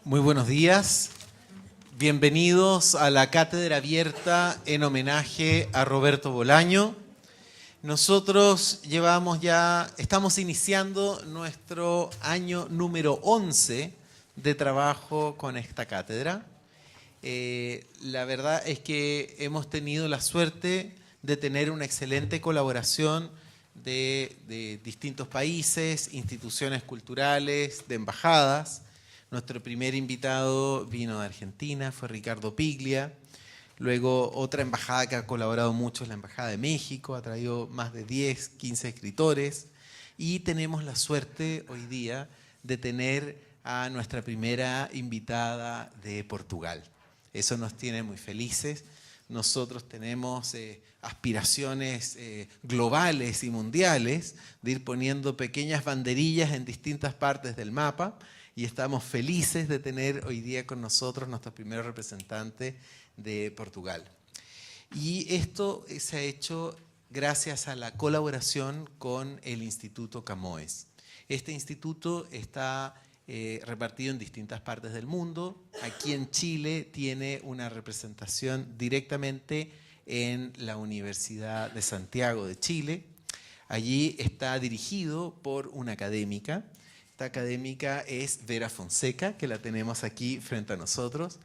Muy buenos días. Bienvenidos a la cátedra abierta en homenaje a Roberto Bolaño. Nosotros estamos iniciando nuestro año número 11 de trabajo con esta cátedra. La verdad es que hemos tenido la suerte de tener una excelente colaboración de distintos países, instituciones culturales, de embajadas. Nuestro primer invitado vino de Argentina, fue Ricardo Piglia. Luego otra embajada que ha colaborado mucho es la Embajada de México, ha traído más de 10, 15 escritores. Y tenemos la suerte hoy día de tener a nuestra primera invitada de Portugal. Eso nos tiene muy felices. Nosotros tenemos aspiraciones globales y mundiales de ir poniendo pequeñas banderillas en distintas partes del mapa y estamos felices de tener hoy día con nosotros nuestro primer representante de Portugal. Y esto se ha hecho gracias a la colaboración con el Instituto Camões. Este instituto está repartido en distintas partes del mundo. Aquí en Chile tiene una representación directamente en la Universidad de Santiago de Chile. Allí está dirigido por una académica. Esta académica es Vera Fonseca, que la tenemos aquí frente a nosotros.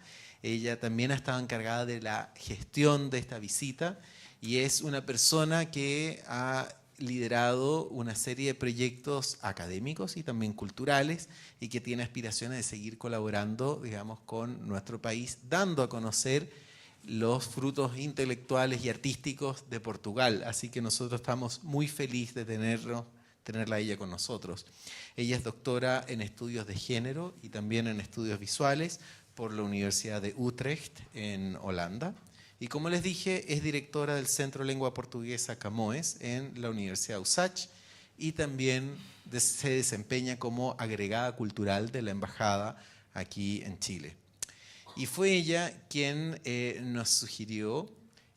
Ella también ha estado encargada de la gestión de esta visita y es una persona que ha liderado una serie de proyectos académicos y también culturales y que tiene aspiraciones de seguir colaborando, digamos, con nuestro país, dando a conocer los frutos intelectuales y artísticos de Portugal. Así que nosotros estamos muy felices de tenerla a ella con nosotros. Ella es doctora en estudios de género y también en estudios visuales por la Universidad de Utrecht en Holanda. Y como les dije, es directora del Centro Lengua Portuguesa Camões en la Universidad USACH y también se desempeña como agregada cultural de la embajada aquí en Chile. Y fue ella quien nos sugirió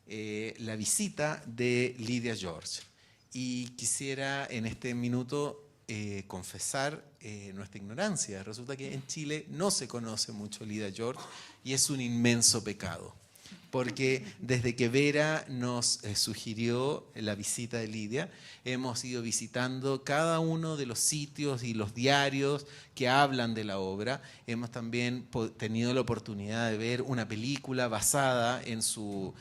la visita de Lydia George. Y quisiera en este minuto confesar nuestra ignorancia. Resulta que en Chile no se conoce mucho Lydia George y es un inmenso pecado. Porque desde que Vera nos sugirió la visita de Lydia, hemos ido visitando cada uno de los sitios y los diarios que hablan de la obra. Hemos también tenido la oportunidad de ver una película basada en su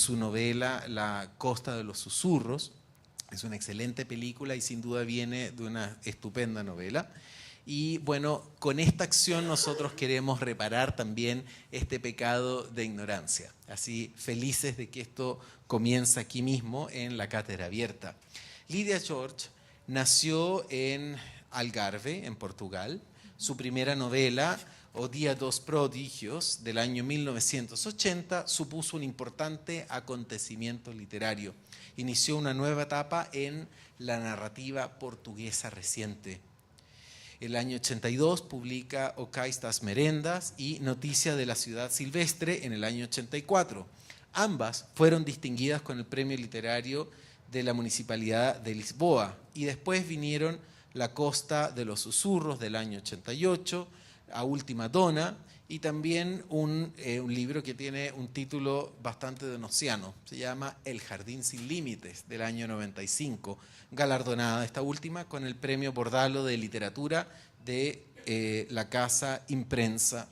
novela La Costa de los Susurros. Es una excelente película y sin duda viene de una estupenda novela. Y bueno, con esta acción nosotros queremos reparar también este pecado de ignorancia. Así, felices de que esto comienza aquí mismo en la cátedra abierta. Lydia George nació en Algarve, en Portugal. Su primera novela, O Dia dos Prodigios, del año 1980, supuso un importante acontecimiento literario. Inició una nueva etapa en la narrativa portuguesa reciente. El año 82 publica Ocais das Merendas y Noticia de la Ciudad Silvestre en el año 84. Ambas fueron distinguidas con el premio literario de la Municipalidad de Lisboa y después vinieron La Costa de los Susurros del año 88, A Última Dona y también un libro que tiene un título bastante denociano, se llama El Jardín sin Límites del año 95, galardonada esta última con el premio Bordalo de literatura de la Casa Imprensa.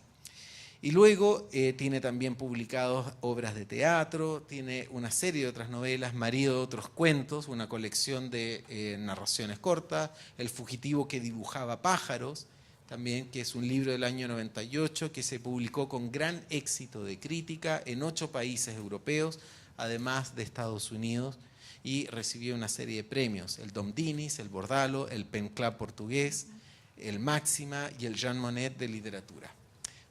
Y luego tiene también publicados obras de teatro, tiene una serie de otras novelas, Marido de otros cuentos, una colección de narraciones cortas, El fugitivo que dibujaba pájaros, también, que es un libro del año 98 que se publicó con gran éxito de crítica en 8 países europeos, además de Estados Unidos, y recibió una serie de premios, el Dom Dinis, el Bordalo, el Pen Club portugués, el Máxima y el Jean Monnet de literatura.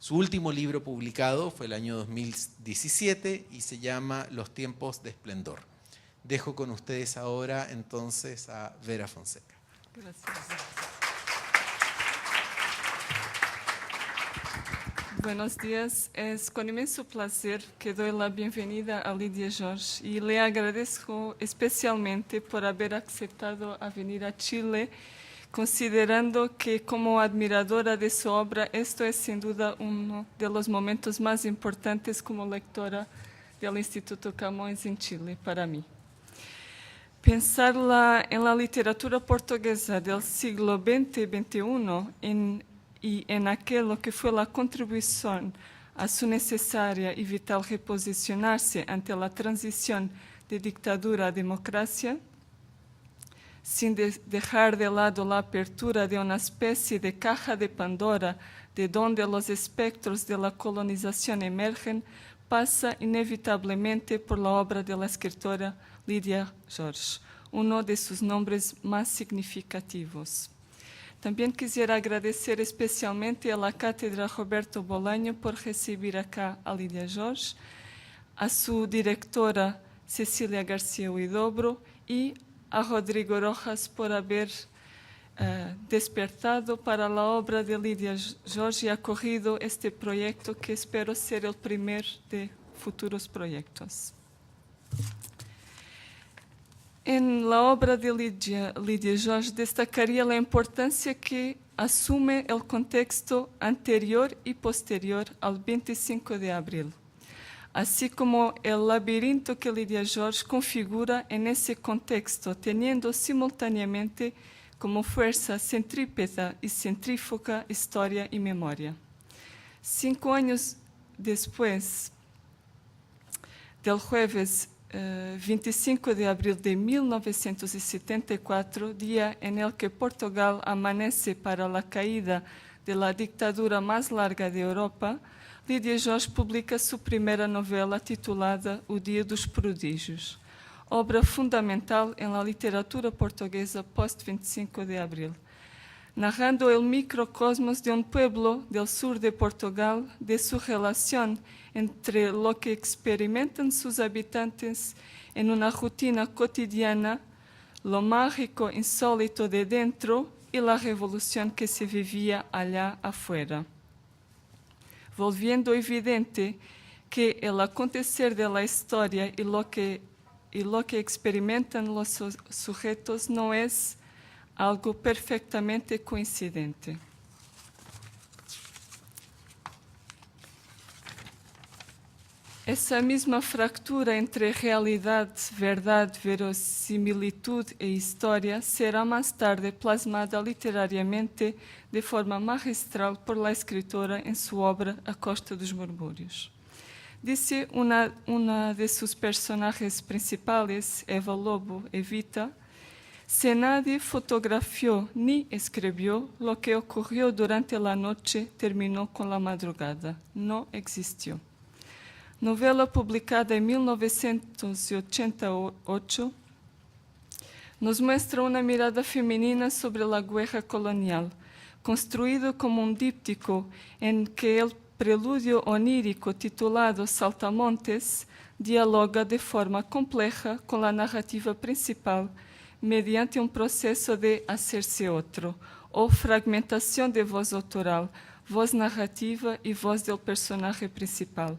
Su último libro publicado fue el año 2017 y se llama Los tiempos de esplendor. Dejo con ustedes ahora entonces a Vera Fonseca. Gracias. Buenos días, es con inmenso placer que doy la bienvenida a Lydia George y le agradezco especialmente por haber aceptado a venir a Chile considerando que como admiradora de su obra, esto es sin duda uno de los momentos más importantes como lectora del Instituto Camões en Chile para mí. Pensar en la literatura portuguesa del siglo XX y XXI y en aquello que fue la contribución a su necesaria y vital reposicionarse ante la transición de dictadura a democracia, sin dejar de lado la apertura de una especie de caja de Pandora de donde los espectros de la colonización emergen, pasa inevitablemente por la obra de la escritora Lídia Jorge, uno de sus nombres más significativos. También quisiera agradecer especialmente a la Cátedra Roberto Bolaño por recibir acá a Lídia Jorge, a su directora Cecília García Huidobro y a Rodrigo Rojas por haber despertado para la obra de Lídia Jorge y acogido este proyecto que espero ser el primer de futuros proyectos. En la obra de Lídia Jorge destacaría la importancia que asume el contexto anterior y posterior al 25 de abril, así como el laberinto que Lídia Jorge configura en ese contexto, teniendo simultáneamente como fuerza centrípeta y centrífuga historia y memoria. 5 años después del jueves 25 de abril de 1974, día en el que Portugal amanece para la caída de la dictadura más larga de Europa, Lídia Jorge publica su primera novela titulada O Dia dos Prodígios, obra fundamental en la literatura portuguesa post-25 de abril, narrando el microcosmos de un pueblo del sur de Portugal, de su relación entre lo que experimentan sus habitantes en una rutina cotidiana, lo mágico insólito de dentro y la revolución que se vivía allá afuera, volviendo evidente que el acontecer de la historia y lo que experimentan los sujetos no es algo perfectamente coincidente. Essa misma fractura entre realidad, verdad, verosimilitud e historia será más tarde plasmada literariamente de forma magistral por la escritora en su obra A Costa dos Murmúrios. Dice una de sus personajes principales, Eva Lobo, Evita, se nadie fotografió ni escribió lo que ocurrió durante la noche, terminó con la madrugada. No existió. Novela publicada en 1988, nos muestra una mirada femenina sobre la guerra colonial, construido como un díptico en que el preludio onírico titulado Saltamontes dialoga de forma compleja con la narrativa principal mediante un proceso de hacerse otro, o fragmentación de voz autoral, voz narrativa y voz del personaje principal.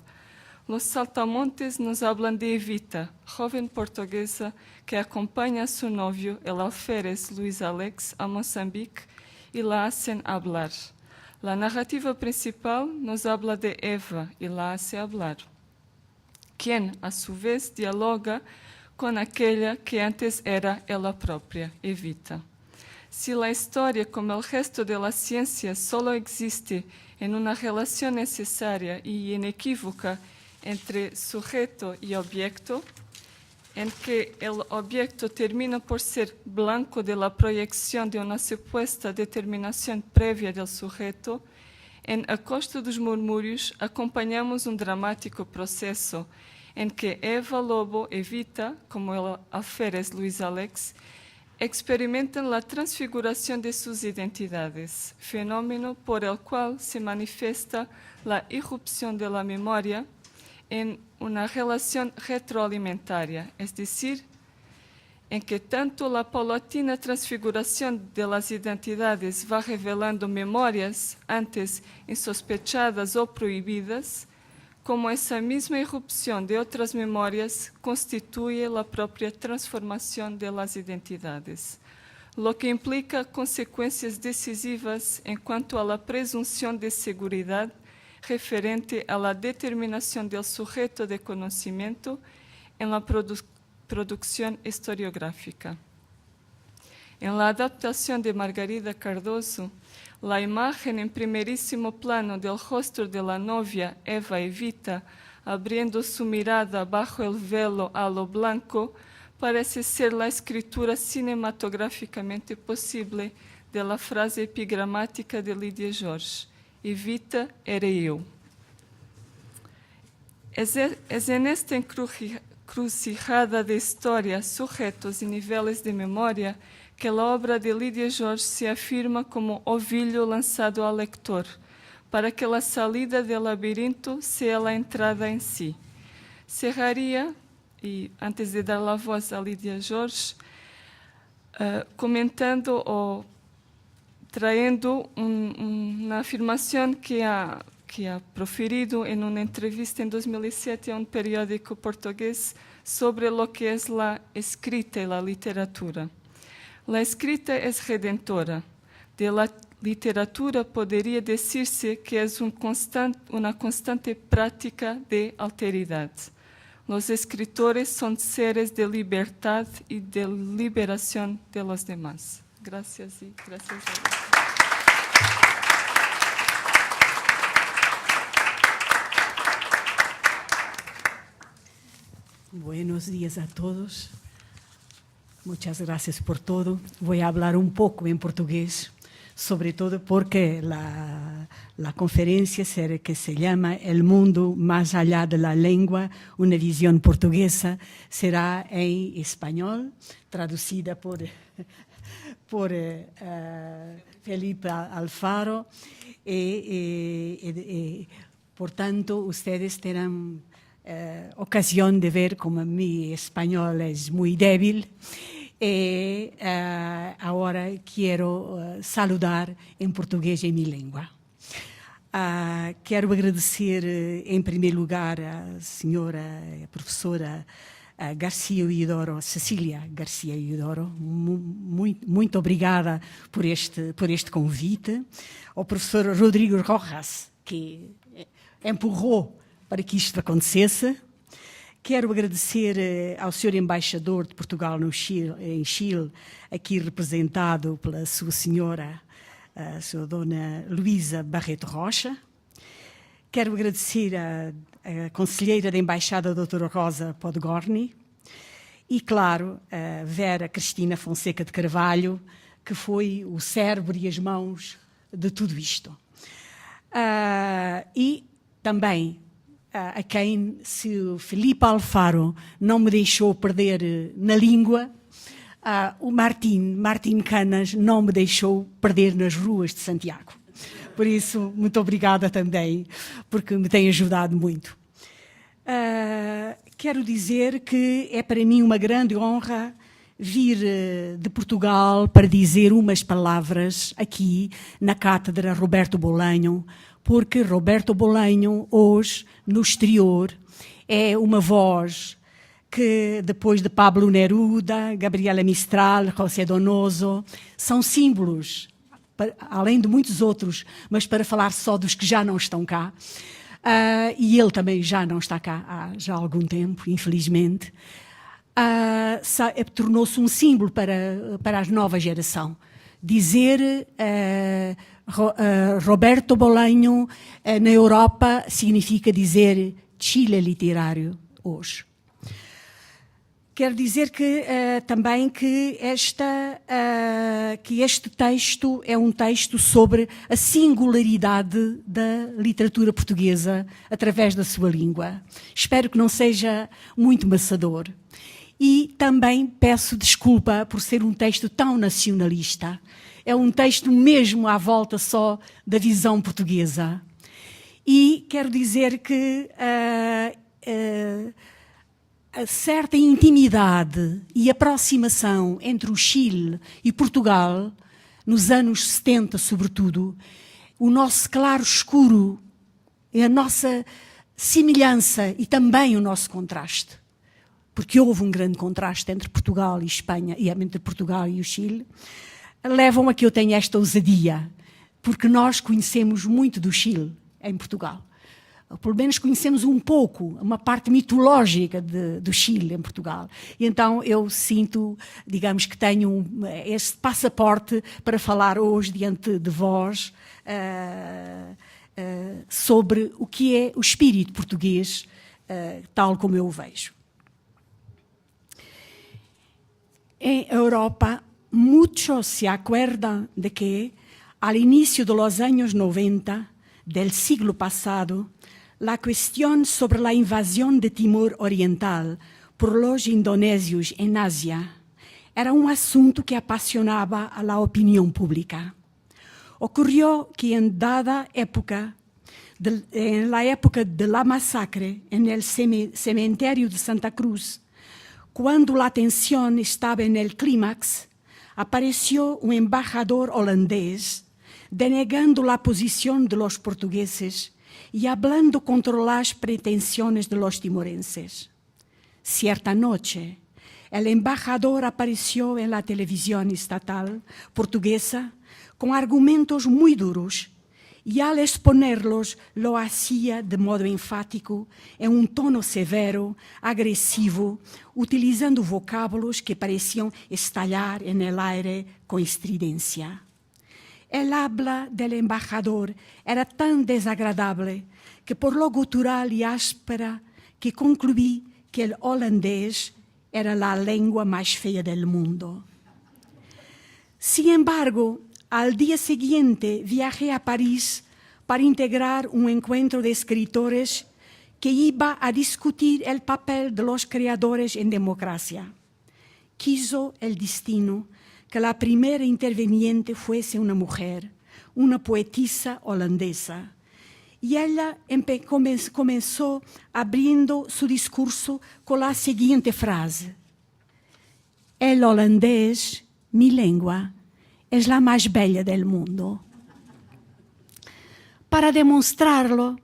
Los Saltamontes nos hablan de Evita, joven portuguesa que acompaña a su novio, el alférez Luis Alex, a Mozambique y la hacen hablar. La narrativa principal nos habla de Eva y la hace hablar, quien a su vez dialoga con aquella que antes era ella propia, Evita. Si la historia, como el resto de la ciencia, solo existe en una relación necesaria y inequívoca entre sujeto y objeto, en que el objeto termina por ser blanco de la proyección de una supuesta determinación previa del sujeto, en A Costa dos Murmúrios acompañamos un dramático proceso en que Eva Lobo, Evita, como el alférez Luis Alex, experimentan la transfiguración de sus identidades, fenómeno por el cual se manifiesta la irrupción de la memoria en una relación retroalimentaria, es decir, en que tanto la paulatina transfiguración de las identidades va revelando memorias antes insospechadas o prohibidas, como esa misma irrupción de otras memorias constituye la propia transformación de las identidades. lo que implica consecuencias decisivas en cuanto a la presunción de seguridad referente a la determinación del sujeto de conocimiento en la producción historiográfica. En la adaptación de Margarida Cardoso, la imagen en primerísimo plano del rostro de la novia Eva Evita, abriendo su mirada bajo el velo a lo blanco, parece ser la escritura cinematográficamente posible de la frase epigramática de Lídia Jorge: Evita era eu. Es en esta encrucijada de historias, sujetos y niveles de memoria que la obra de Lídia Jorge se afirma como ovilho lanzado al lector, para que la salida del labirinto sea la entrada en sí. Cerraría, y antes de dar la voz a Lídia Jorge, comentando o trayendo una afirmación que ha proferido en una entrevista en 2007 a un periódico portugués sobre lo que es la escrita y la literatura. La escrita es redentora. De la literatura podría decirse que es una constante práctica de alteridad. Los escritores son seres de libertad y de liberación de los demás. Gracias y gracias a Dios. Buenos días a todos. Muchas gracias por todo. Voy a hablar un poco en portugués, sobre todo porque la conferencia que se llama El mundo más allá de la lengua, una visión portuguesa, será en español, traducida por Felipe Alfaro. Por tanto, ustedes tendrán ocasión de ver como mi español es muy débil. Ahora quiero saludar em português em minha língua. Quero agradecer, em primeiro lugar, a senhora a professora Garcia Eudoro, Cecília Garcia Eudoro. Muito obrigada por este convite. Ao professor Rodrigo Rojas, que empurrou para que isto acontecesse. Quero agradecer ao Sr. Embaixador de Portugal em Chile, aqui representado pela sua senhora, a sua dona Luísa Barreto Rocha. Quero agradecer à Conselheira da Embaixada, a doutora Rosa Podgorny. E, claro, a Vera Cristina Fonseca de Carvalho, que foi o cérebro e as mãos de tudo isto. E também a quem, se o Felipe Alfaro não me deixou perder na língua, o Martim Canas não me deixou perder nas ruas de Santiago. Por isso, muito obrigada também, porque me tem ajudado muito. Quero dizer que é para mim uma grande honra vir de Portugal para dizer umas palavras aqui na Cátedra Roberto Bolanho, porque Roberto Bolanho, hoje, no exterior, é uma voz que, depois de Pablo Neruda, Gabriela Mistral, José Donoso, são símbolos, além de muitos outros, mas para falar só dos que já não estão cá. E ele também já não está cá há já algum tempo, infelizmente. Tornou-se um símbolo para a nova geração. Dizer Roberto Bolanho na Europa significa dizer Chile literário hoje. Quero dizer que também que este texto é um texto sobre a singularidade da literatura portuguesa através da sua língua. Espero que não seja muito maçador. E também peço desculpa por ser um texto tão nacionalista. É um texto mesmo à volta só da visão portuguesa. E quero dizer que a certa intimidade e aproximação entre o Chile e Portugal, nos anos 70 sobretudo, o nosso claro-escuro, a nossa semelhança e também o nosso contraste. porque houve um grande contraste entre Portugal e Espanha, e entre Portugal e o Chile, levam a que eu tenha esta ousadia, porque nós conhecemos muito do Chile em Portugal. Pelo menos conhecemos um pouco, uma parte mitológica do Chile em Portugal. E então eu sinto, digamos, que tenho este passaporte para falar hoje diante de vós sobre o que é o espírito português, tal como eu o vejo. Em Europa, muchos se acuerdan de que, al inicio de los años 90 del siglo pasado, la cuestión sobre la invasión de Timor Oriental por los indonesios en Asia era un asunto que apasionaba a la opinión pública. Ocurrió que en dada época, en la época de la masacre en el cementerio de Santa Cruz, cuando la tensión estaba en el clímax, apareció un embajador holandés denegando la posición de los portugueses y hablando contra las pretensiones de los timorenses. Cierta noche, el embajador apareció en la televisión estatal portuguesa con argumentos muy duros y al exponerlos lo hacía de modo enfático, en un tono severo, agresivo, utilizando vocábulos que parecían estallar en el aire con estridencia. El habla del embajador era tan desagradable que por lo gutural y áspera que concluí que el holandés era la lengua más fea del mundo. Sin embargo, al día siguiente viajé a París para integrar un encuentro de escritores que iba a discutir el papel de los creadores en democracia. Quiso el destino que la primera interveniente fuese una mujer, una poetisa holandesa. Y ella comenzó abriendo su discurso con la siguiente frase: el holandés, mi lengua, es la más bella del mundo. Para demostrarlo,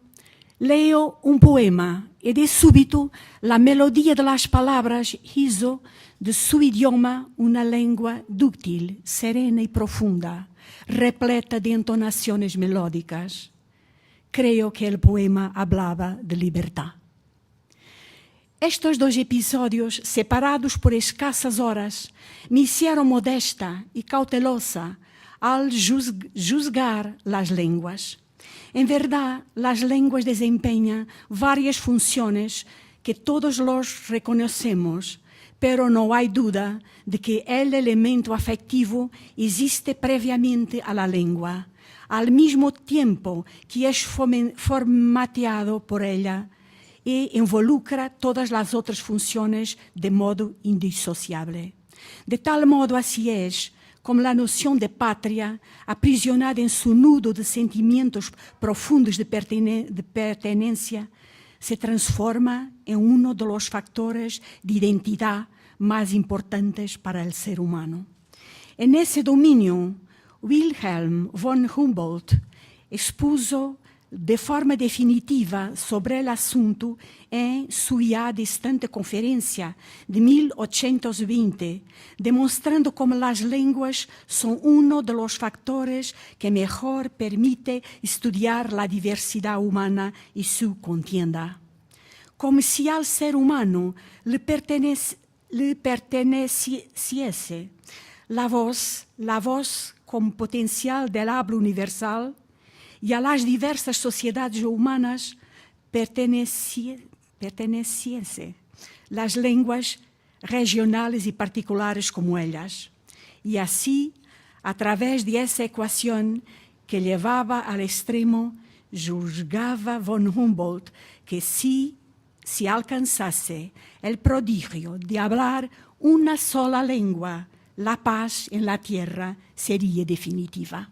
leo un poema y de súbito la melodía de las palabras hizo de su idioma una lengua dúctil, serena y profunda, repleta de entonaciones melódicas. Creo que el poema hablaba de libertad. Estos dos episodios, separados por escasas horas, me hicieron modesta y cautelosa al juzgar las lenguas. En verdad, las lenguas desempeñan varias funciones que todos los reconocemos, pero no hay duda de que el elemento afectivo existe previamente a la lengua, al mismo tiempo que es formateado por ella y involucra todas las otras funciones de modo indisociable. De tal modo así es como la noción de patria, aprisionada en su nudo de sentimientos profundos de pertenencia, se transforma en uno de los factores de identidad más importantes para el ser humano. En ese dominio, Wilhelm von Humboldt expuso de forma definitiva sobre el asunto en su ya distante conferencia de 1820, demostrando cómo las lenguas son uno de los factores que mejor permite estudiar la diversidad humana y su contienda. Como si al ser humano le perteneciese la voz como potencial del habla universal, y a las diversas sociedades humanas perteneciese las lenguas regionales y particulares como ellas. Y así, a través de esa ecuación que llevaba al extremo, juzgaba von Humboldt que si alcanzase el prodigio de hablar una sola lengua, la paz en la tierra sería definitiva.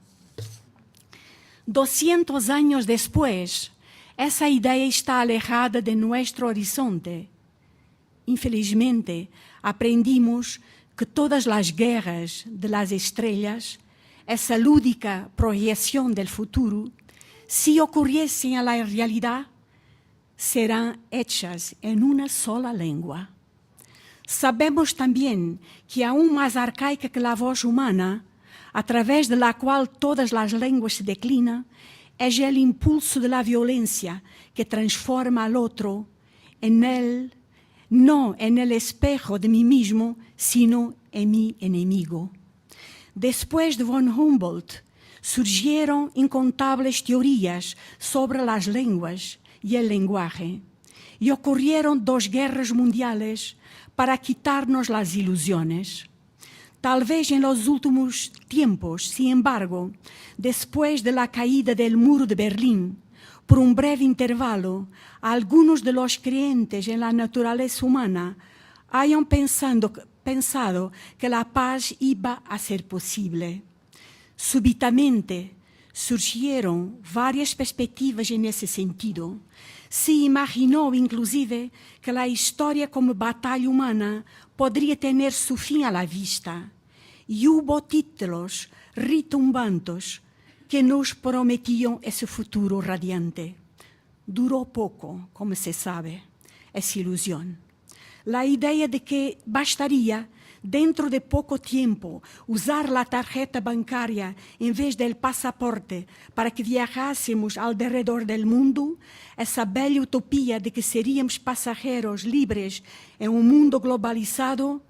200 años después, esa idea está alejada de nuestro horizonte. Infelizmente, aprendimos que todas las guerras de las estrellas, esa lúdica proyección del futuro, si ocurriesen a la realidad, serán hechas en una sola lengua. Sabemos también que aún más arcaica que la voz humana, a través de la cual todas las lenguas se declinan, es el impulso de la violencia que transforma al otro en él, no en el espejo de mí mismo, sino en mi enemigo. Después de von Humboldt, surgieron incontables teorías sobre las lenguas y el lenguaje, y ocurrieron 2 guerras mundiales para quitarnos las ilusiones. Tal vez en los últimos tiempos, sin embargo, después de la caída del muro de Berlín, por un breve intervalo, algunos de los creyentes en la naturaleza humana hayan pensado que la paz iba a ser posible. Súbitamente surgieron varias perspectivas en ese sentido. Se imaginó inclusive que la historia como batalla humana podría tener su fin a la vista, y hubo títulos ritumbantes que nos prometían ese futuro radiante. Duró poco, como se sabe, esa ilusión. La idea de que bastaría, dentro de poco tiempo, usar la tarjeta bancaria en vez del pasaporte para que viajásemos alrededor del mundo, esa bella utopía de que seríamos pasajeros libres en un mundo globalizado,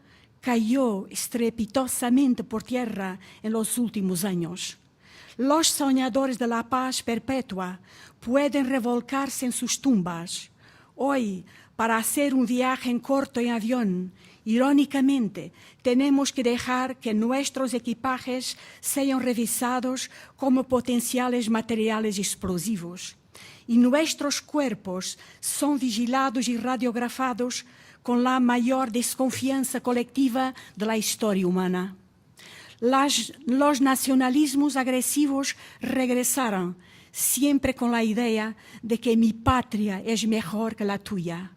cayó estrepitosamente por tierra en los últimos años. Los soñadores de la paz perpetua pueden revolcarse en sus tumbas. Hoy, para hacer un viaje en corto en avión, irónicamente, tenemos que dejar que nuestros equipajes sean revisados como potenciales materiales explosivos. Y nuestros cuerpos son vigilados y radiografados con la mayor desconfianza colectiva de la historia humana. Los nacionalismos agresivos regresaron, siempre con la idea de que mi patria es mejor que la tuya.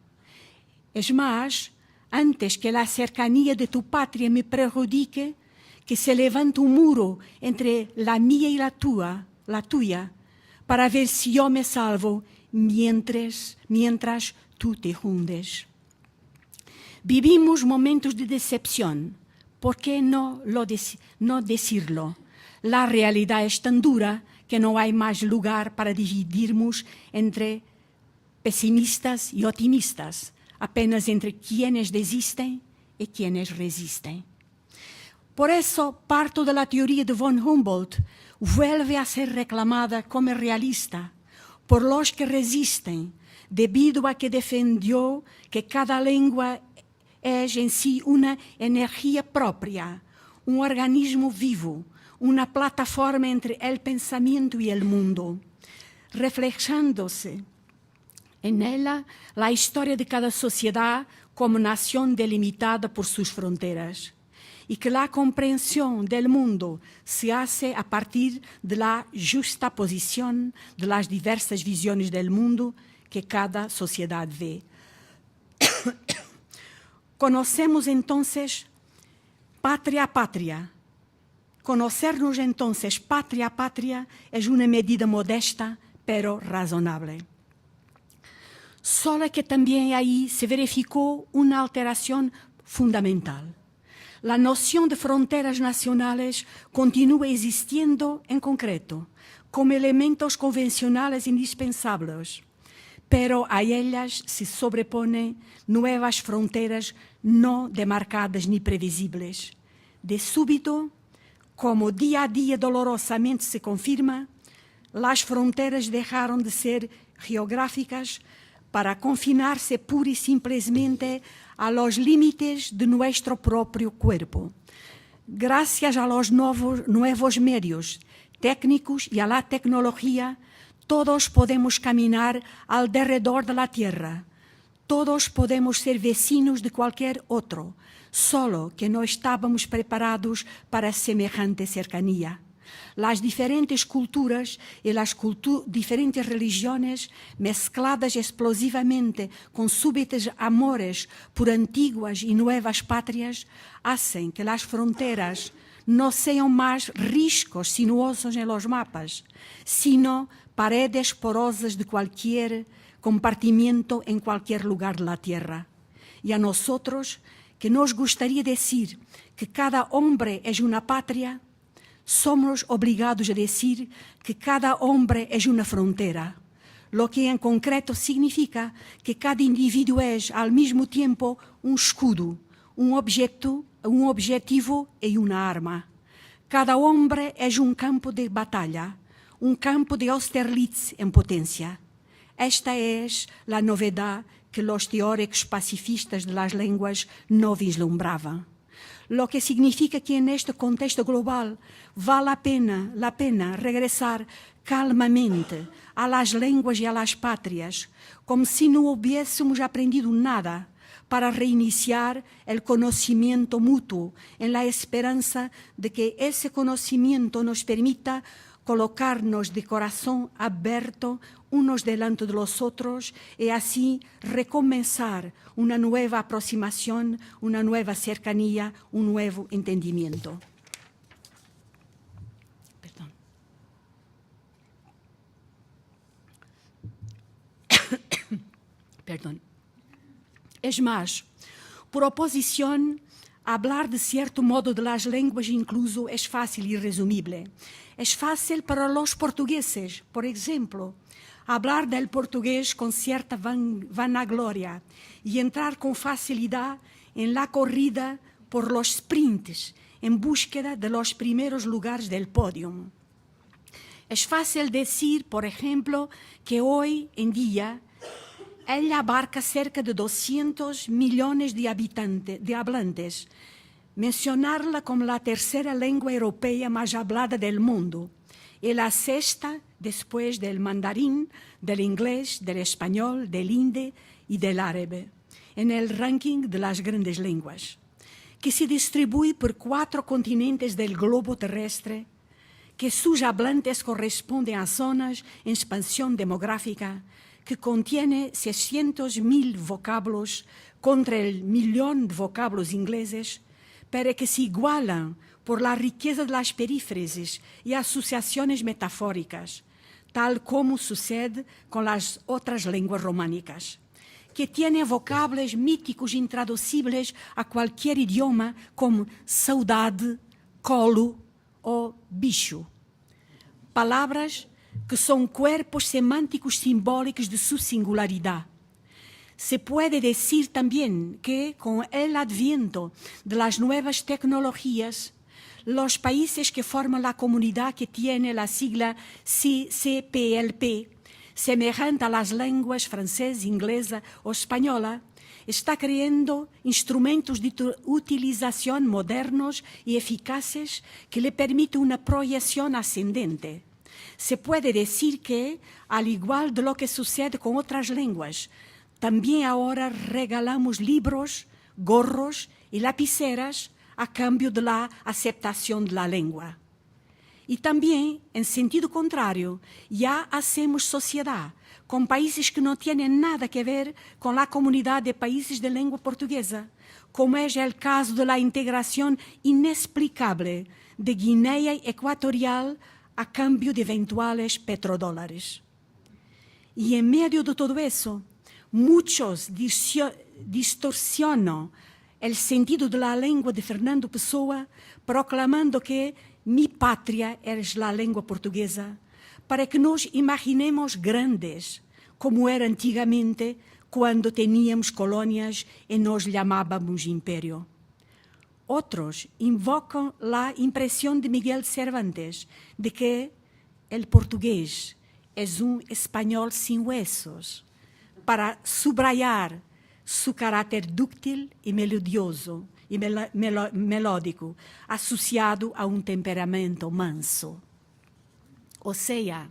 Es más, antes que la cercanía de tu patria me perjudique, que se levante un muro entre la mía y la tuya, para ver si yo me salvo mientras tú te hundes. Vivimos momentos de decepción. ¿Por qué no decirlo? La realidad es tan dura que no hay más lugar para dividirnos entre pesimistas y optimistas, apenas entre quienes desisten y quienes resisten. Por eso, parto de la teoría de von Humboldt vuelve a ser reclamada como realista por los que resisten, debido a que defendió que cada lengua es en sí una energía propia, un organismo vivo, una plataforma entre el pensamiento y el mundo, reflejándose en ella la historia de cada sociedad como nación delimitada por sus fronteras, y que la comprensión del mundo se hace a partir de la justaposición de las diversas visiones del mundo que cada sociedad ve. Conocemos entonces patria a patria. Conocernos entonces patria a patria es una medida modesta, pero razonable. Solo que también ahí se verificó una alteración fundamental. La noción de fronteras nacionales continúa existiendo en concreto, como elementos convencionales indispensables, pero a ellas se sobreponen nuevas fronteras no demarcadas ni previsibles. De súbito, como día a día dolorosamente se confirma, las fronteras dejaron de ser geográficas para confinarse pura y simplemente a los límites de nuestro propio cuerpo. Gracias a los nuevos medios técnicos y a la tecnología, todos podemos caminar alrededor de la Tierra. Todos podemos ser vecinos de cualquier otro, solo que no estábamos preparados para semejante cercanía. Las diferentes culturas y las diferentes religiones, mezcladas explosivamente con súbitos amores por antiguas y nuevas patrias, hacen que las fronteras no sean más riscos sinuosos en los mapas, sino paredes porosas de cualquier compartimiento en cualquier lugar de la Tierra. Y a nosotros, que nos gustaría decir que cada hombre es una patria, somos obrigados a decir que cada hombre es una frontera, lo que en concreto significa que cada indivíduo es al mismo tiempo un escudo, un objetivo y una arma. Cada hombre es un campo de batalla, un campo de Austerlitz en potencia. Esta es la novedad que los teóricos pacifistas de las lenguas no vislumbraban. Lo que significa que en este contexto global vale la pena regresar calmamente a las lenguas y a las patrias, como si no hubiésemos aprendido nada, para reiniciar el conocimiento mutuo, en la esperanza de que ese conocimiento nos permita colocarnos de corazón abierto unos delante de los otros y así recomenzar una nueva aproximación, una nueva cercanía, un nuevo entendimiento. Perdón. Perdón. Es más, por oposición, hablar de cierto modo de las lenguas incluso es fácil y resumible. Es fácil para los portugueses, por ejemplo, hablar del portugués con cierta vanagloria y entrar con facilidad en la corrida por los sprints en búsqueda de los primeros lugares del podio. Es fácil decir, por ejemplo, que hoy en día ella abarca cerca de 200 millones de hablantes, mencionarla como la tercera lengua europea más hablada del mundo y la sexta después del mandarín, del inglés, del español, del hindi y del árabe, en el ranking de las grandes lenguas, que se distribuye por 4 continentes del globo terrestre, que sus hablantes corresponden a zonas en expansión demográfica, que contiene 600.000 vocablos contra el 1.000.000 de vocablos ingleses, pero que se igualan por la riqueza de las perífrasis y asociaciones metafóricas, tal como sucede con las otras lenguas románicas, que tienen vocablos míticos intraducibles a cualquier idioma como saudade, colo o bicho. Palabras que son cuerpos semánticos simbólicos de su singularidad. Se puede decir también que con el adviento de las nuevas tecnologías, los países que forman la comunidad que tiene la sigla CCPLP, semejante a las lenguas francesa, inglesa o española, está creando instrumentos de utilización modernos y eficaces que le permiten una proyección ascendente. Se puede decir que, al igual de lo que sucede con otras lenguas, también ahora regalamos libros, gorros y lapiceras a cambio de la aceptación de la lengua. Y también, en sentido contrario, ya hacemos sociedad con países que no tienen nada que ver con la comunidad de países de lengua portuguesa, como es el caso de la integración inexplicable de Guinea Ecuatorial a cambio de eventuales petrodólares. Y en medio de todo eso, muchos distorsionan el sentido de la lengua de Fernando Pessoa, proclamando que mi patria es la lengua portuguesa, para que nos imaginemos grandes, como era antigamente cuando teníamos colonias y nos llamábamos imperio. Otros invocan la impresión de Miguel Cervantes de que el portugués es un español sin huesos, para subrayar su carácter dúctil y melodioso y melódico, asociado a un temperamento manso. O sea,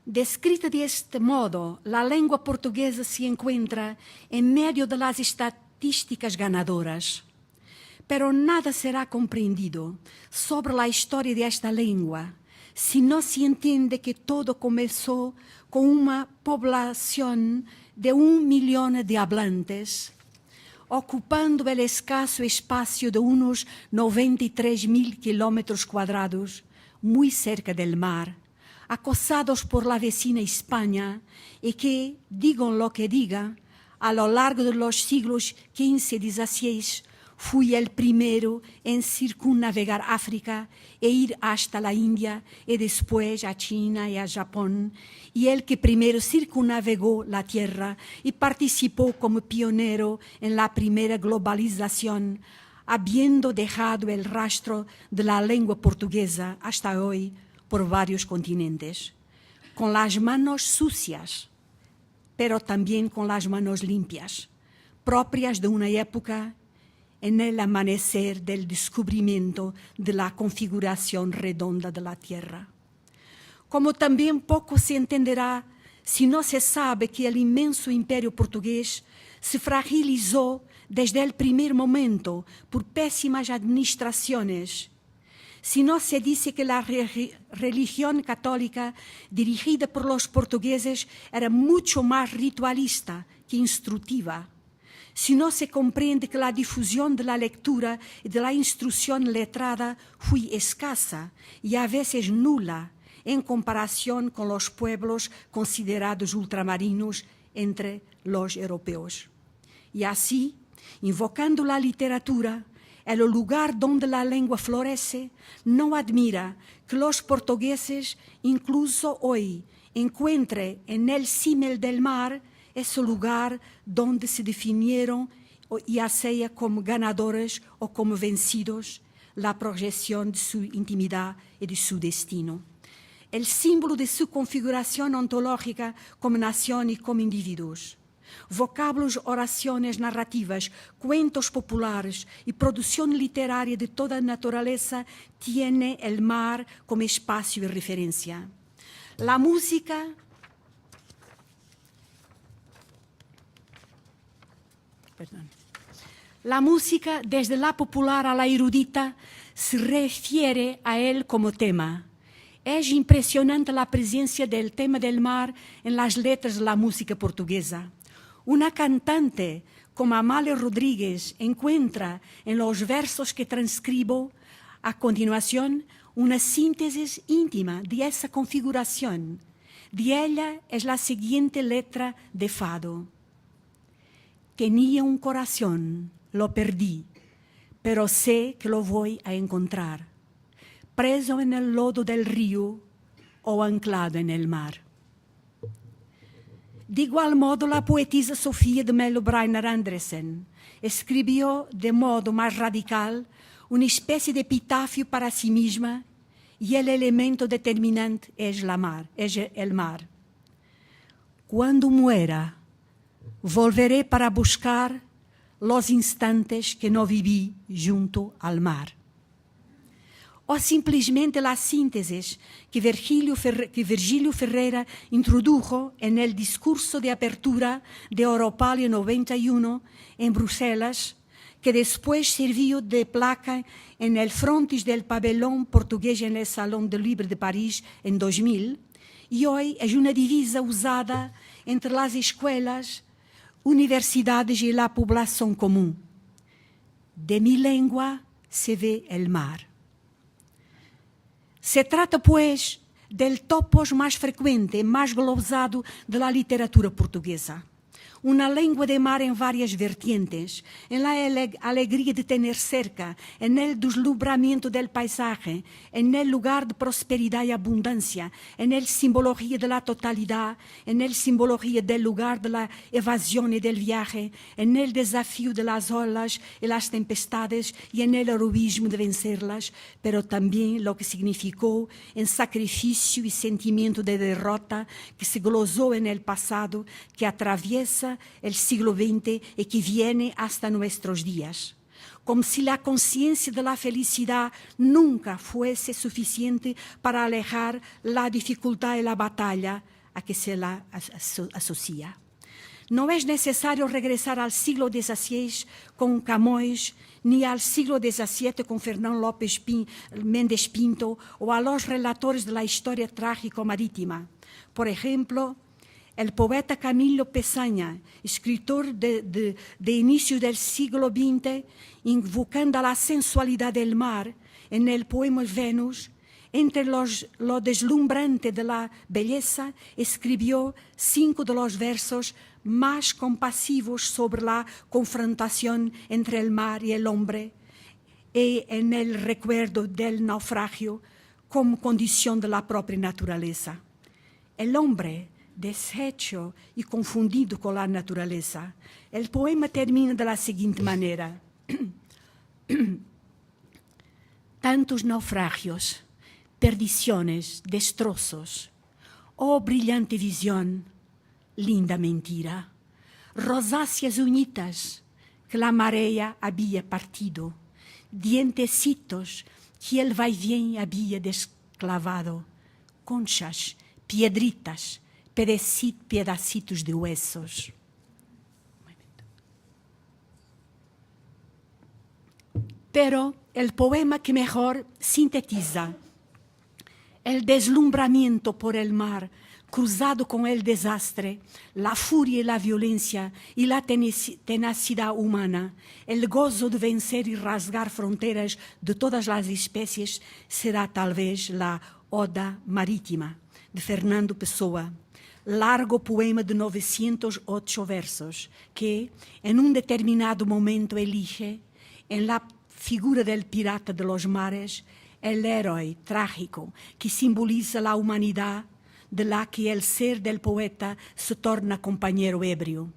descrita de este modo, la lengua portuguesa se encuentra en medio de las estatísticas ganadoras. Pero nada será comprendido sobre la historia de esta lengua si no se entiende que todo comenzó con una población de 1 millón de hablantes, ocupando el escaso espacio de unos 93.000 kilómetros cuadrados, muy cerca del mar, acosados por la vecina España y que, digan lo que digan, a lo largo de los siglos XV y XVI, fui el primero en circunnavegar África e ir hasta la India y después a China y a Japón, y el que primero circunnavegó la tierra y participó como pionero en la primera globalización, habiendo dejado el rastro de la lengua portuguesa hasta hoy por varios continentes, con las manos sucias, pero también con las manos limpias, propias de una época en el amanecer del descubrimiento de la configuración redonda de la Tierra. Como también poco se entenderá si no se sabe que el inmenso imperio portugués se fragilizó desde el primer momento por pésimas administraciones. Si no se dice que la religión católica dirigida por los portugueses era mucho más ritualista que instructiva. Si no se comprende que la difusión de la lectura y de la instrucción letrada fue escasa y a veces nula en comparación con los pueblos considerados ultramarinos entre los europeos. Y así, invocando la literatura, el lugar donde la lengua florece, no admira que los portugueses, incluso hoy, encuentren en el símil del mar ese lugar donde se definieron, ya sea como ganadores o como vencidos, la proyección de su intimidad y de su destino. El símbolo de su configuración ontológica como nación y como individuos. Vocábulos, oraciones, narrativas, cuentos populares y producción literaria de toda naturaleza tiene el mar como espacio de referencia. La música desde la popular a la erudita, se refiere a él como tema. Es impresionante la presencia del tema del mar en las letras de la música portuguesa. Una cantante como Amália Rodrigues encuentra en los versos que transcribo a continuación una síntesis íntima de esa configuración. De ella es la siguiente letra de fado. Tenía un corazón, lo perdí, pero sé que lo voy a encontrar, preso en el lodo del río o anclado en el mar. De igual modo, la poetisa Sofía de Mello Briner Andresen escribió de modo más radical una especie de epitafio para sí misma y el elemento determinante es el mar. Cuando muera, volveré para buscar los instantes que no viví junto al mar. O simplesmente la síntesis que Virgílio Ferreira introdujo en el discurso de apertura de Europalia 91 en Bruselas, que después sirvió de placa en el frontis del pabellón portugués en el Salón del Livre de París en 2000, y hoy es una divisa usada entre las escuelas, universidades y la población común. De mi lengua se ve el mar. Se trata, pues, del topos más frecuente, más glosado de la literatura portuguesa. Una lengua de mar en varias vertientes, en la alegría de tener cerca, en el deslumbramiento del paisaje, en el lugar de prosperidad y abundancia, en el simbología de la totalidad, en el simbología del lugar de la evasión y del viaje, en el desafío de las olas y las tempestades y en el heroísmo de vencerlas, pero también lo que significó en sacrificio y sentimiento de derrota que se glosó en el pasado, que atraviesa el siglo XX y que viene hasta nuestros días. Como si la conciencia de la felicidad nunca fuese suficiente para alejar la dificultad y la batalla a que se la asocia. No es necesario regresar al siglo XVI con Camões, ni al siglo XVII con Fernán López Méndez Pinto o a los relatores de la historia trágico-marítima. Por ejemplo, el poeta Camilo Peçanha, escritor de inicio del siglo XX, invocando a la sensualidad del mar en el poema Venus, Entre lo deslumbrante de la belleza, escribió 5 de los versos más compasivos sobre la confrontación entre el mar y el hombre, y en el recuerdo del naufragio como condición de la propia naturaleza. El hombre, deshecho y confundido con la naturaleza. El poema termina de la siguiente manera. Tantos naufragios, perdiciones, destrozos. Oh brillante visión, linda mentira. Rosáceas unitas que la marea había partido. Dientecitos que el vaivén había desclavado. Conchas, piedritas, pedacitos de huesos. Pero el poema que mejor sintetiza el deslumbramiento por el mar, cruzado con el desastre, la furia y la violencia y la tenacidad humana, el gozo de vencer y rasgar fronteras de todas las especies, será tal vez la Oda Marítima, de Fernando Pessoa, largo poema de 908 versos, que en un determinado momento elige, en la figura del pirata de los mares, el héroe trágico que simboliza la humanidad de la que el ser del poeta se torna compañero ebrio.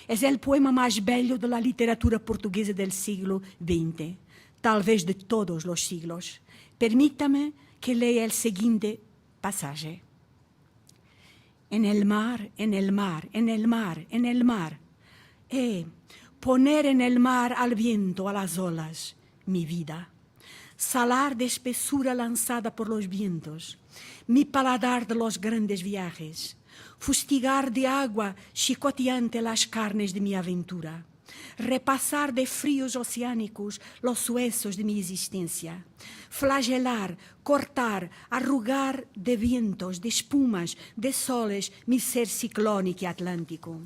Es el poema más bello de la literatura portuguesa del siglo XX, tal vez de todos los siglos. Permítame que lea el siguiente pasaje. En el mar, en el mar, en el mar, en el mar. Poner en el mar al viento, a las olas, mi vida. Salar de espesura lanzada por los vientos, mi paladar de los grandes viajes. Fustigar de agua chicoteante las carnes de mi aventura. Repasar de fríos oceánicos los huesos de mi existencia. Flagelar, cortar, arrugar de vientos, de espumas, de soles, mi ser ciclónico y atlántico.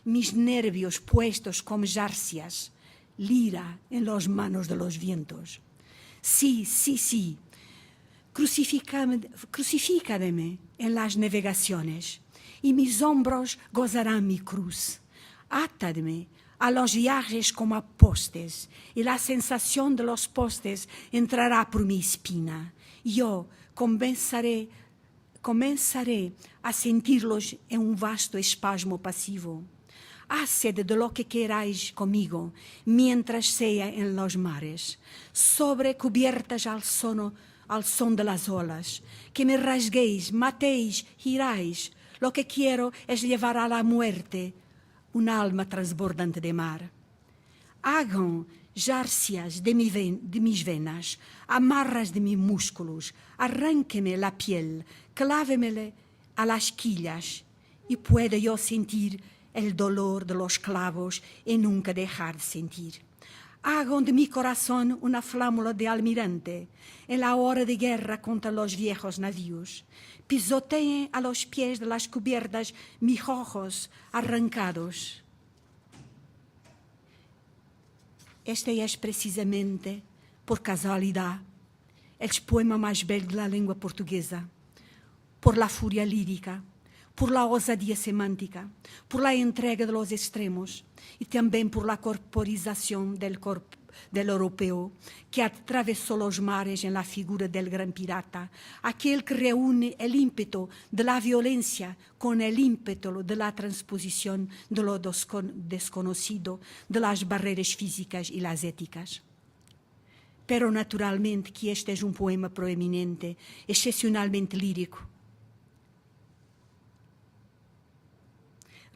Mis nervios puestos como jarcias, lira en las manos de los vientos. Sí, sí, sí, crucifícame en las navegaciones y mis hombros gozarán mi cruz. Átame a los viajes como a postes y la sensación de los postes entrará por mi espina. Yo comenzaré a sentirlos en un vasto espasmo pasivo. Haced de lo que queráis conmigo, mientras sea en los mares, sobre cubiertas al son de las olas, que me rasguéis, matéis, giráis. Lo que quiero es llevar a la muerte un alma transbordante de mar. Hagan jarcias de mis venas, amarras de mis músculos, arránqueme la piel, clávemele a las quillas, y pueda yo sentir el dolor de los clavos y nunca dejar de sentir. Hagan de mi corazón una flámula de almirante en la hora de guerra contra los viejos navíos. Pisoteen a los pies de las cubiertas mis ojos arrancados. Este es precisamente, por casualidad, el poema más bello de la lengua portuguesa, por la furia lírica, por la osadía semántica, por la entrega de los extremos y también por la corporización del europeo que atravesó los mares en la figura del gran pirata, aquel que reúne el ímpetu de la violencia con el ímpetu de la transposición de lo desconocido, de las barreras físicas y las éticas. Pero naturalmente que este es un poema proeminente, excepcionalmente lírico.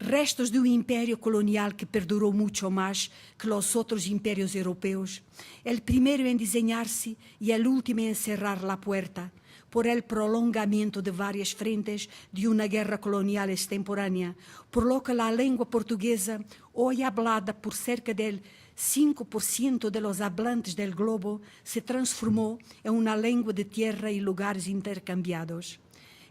Restos de un imperio colonial que perduró mucho más que los otros imperios europeos, el primero en diseñarse y el último en cerrar la puerta, por el prolongamiento de varias frentes de una guerra colonial extemporánea, por lo que la lengua portuguesa, hoy hablada por cerca del 5% de los hablantes del globo, se transformó en una lengua de tierra y lugares intercambiados.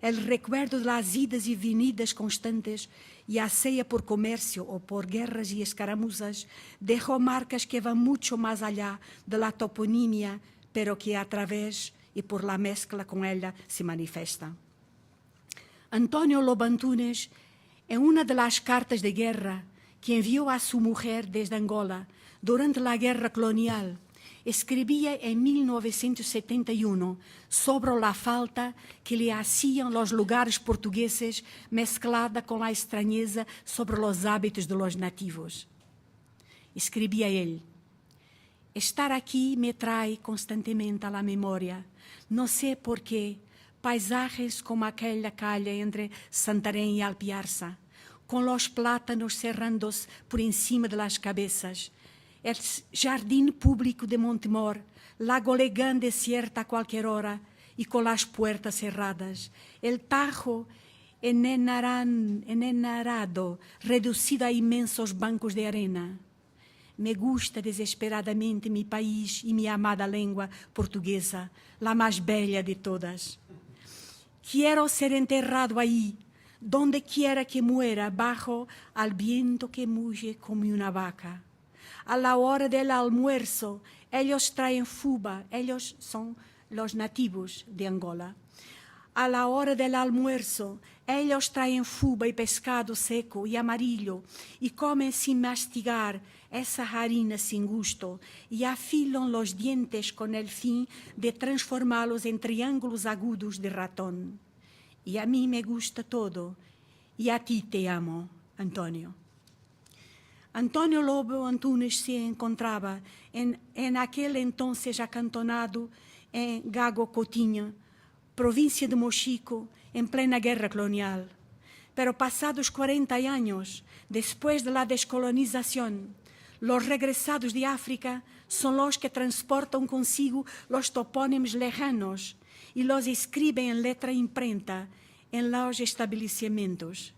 El recuerdo de las idas y venidas constantes, ya sea por comercio o por guerras y escaramuzas, dejó marcas que van mucho más allá de la toponimia, pero que a través y por la mezcla con ella se manifiesta. Antonio Lobo Antunes, en una de las cartas de guerra que envió a su mujer desde Angola durante la guerra colonial, escribía en 1971 sobre la falta que le hacían los lugares portugueses mezclada con la extrañeza sobre los hábitos de los nativos. Escribía él: estar aquí me trae constantemente a la memoria, no sé por qué, paisajes como aquella calle entre Santarém y Alpiarça, con los plátanos cerrándose por encima de las cabezas, el jardín público de Montemor, la Golegã desierta a cualquier hora y con las puertas cerradas, el Tajo enenarado, reducido a inmensos bancos de arena. Me gusta desesperadamente mi país y mi amada lengua portuguesa, la más bella de todas. Quiero ser enterrado ahí, donde quiera que muera, bajo al viento que muge como una vaca. A la hora del almuerzo, ellos traen fuba, ellos son los nativos de Angola. A la hora del almuerzo, ellos traen fuba y pescado seco y amarillo y comen sin mastigar esa harina sin gusto y afilan los dientes con el fin de transformarlos en triángulos agudos de ratón. Y a mí me gusta todo y a ti te amo, Antonio. Antonio Lobo Antunes se encontraba en aquel entonces acantonado en Gago Coutinho, provincia de Mochico, en plena guerra colonial. Pero pasados 40 años, después de la descolonización, los regresados de África son los que transportan consigo los topónimos lejanos y los escriben en letra imprenta en los establecimientos.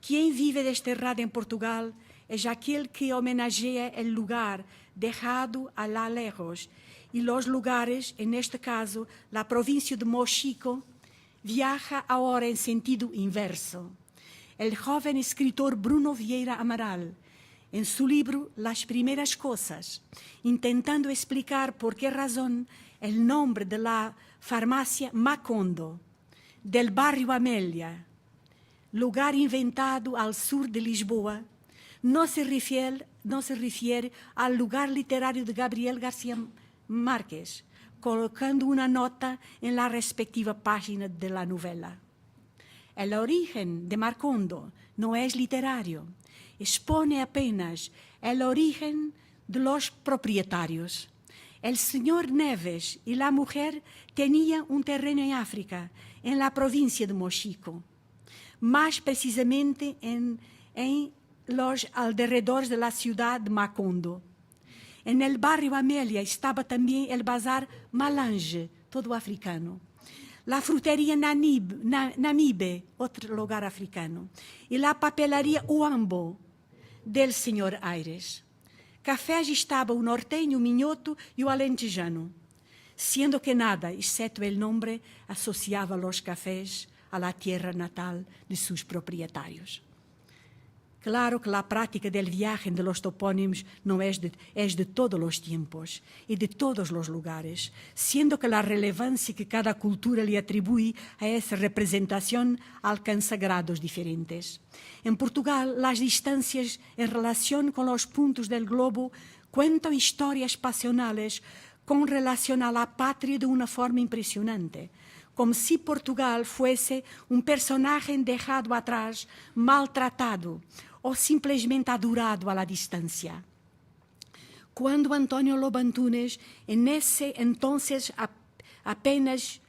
Quien vive desterrado en Portugal es aquel que homenajea el lugar dejado a la lejos y los lugares, en este caso, la provincia de Mochico, viaja ahora en sentido inverso. El joven escritor Bruno Vieira Amaral, en su libro Las primeras cosas, intentando explicar por qué razón el nombre de la farmacia Macondo, del barrio Amélia, lugar inventado al sur de Lisboa, no se refiere al lugar literario de Gabriel García Márquez, colocando una nota en la respectiva página de la novela. El origen de Macondo no es literario, expone apenas el origen de los propietarios. El señor Neves y la mujer tenían un terreno en África, en la provincia de Mochico, más precisamente en los alrededores de la ciudad de Macondo. En el barrio Amélia estaba también el bazar Malange, todo africano, la frutería Namibe, otro lugar africano, y la papelería Uambo, del señor Aires. Cafés estaba o norteño, o minhoto y o alentejano, siendo que nada, excepto el nombre, asociaba los cafés a la tierra natal de sus propietarios. Claro que la práctica del viaje de los topónimos no es de todos los tiempos y de todos los lugares, siendo que la relevancia que cada cultura le atribuye a esa representación alcanza grados diferentes. En Portugal, las distancias en relación con los puntos del globo cuentan historias pasionales con relación a la patria de una forma impresionante, como si Portugal fuese un personaje dejado atrás, maltratado o simplesmente adorado a la distancia. Cuando Antonio Lobo Antunes, en ese entonces apenas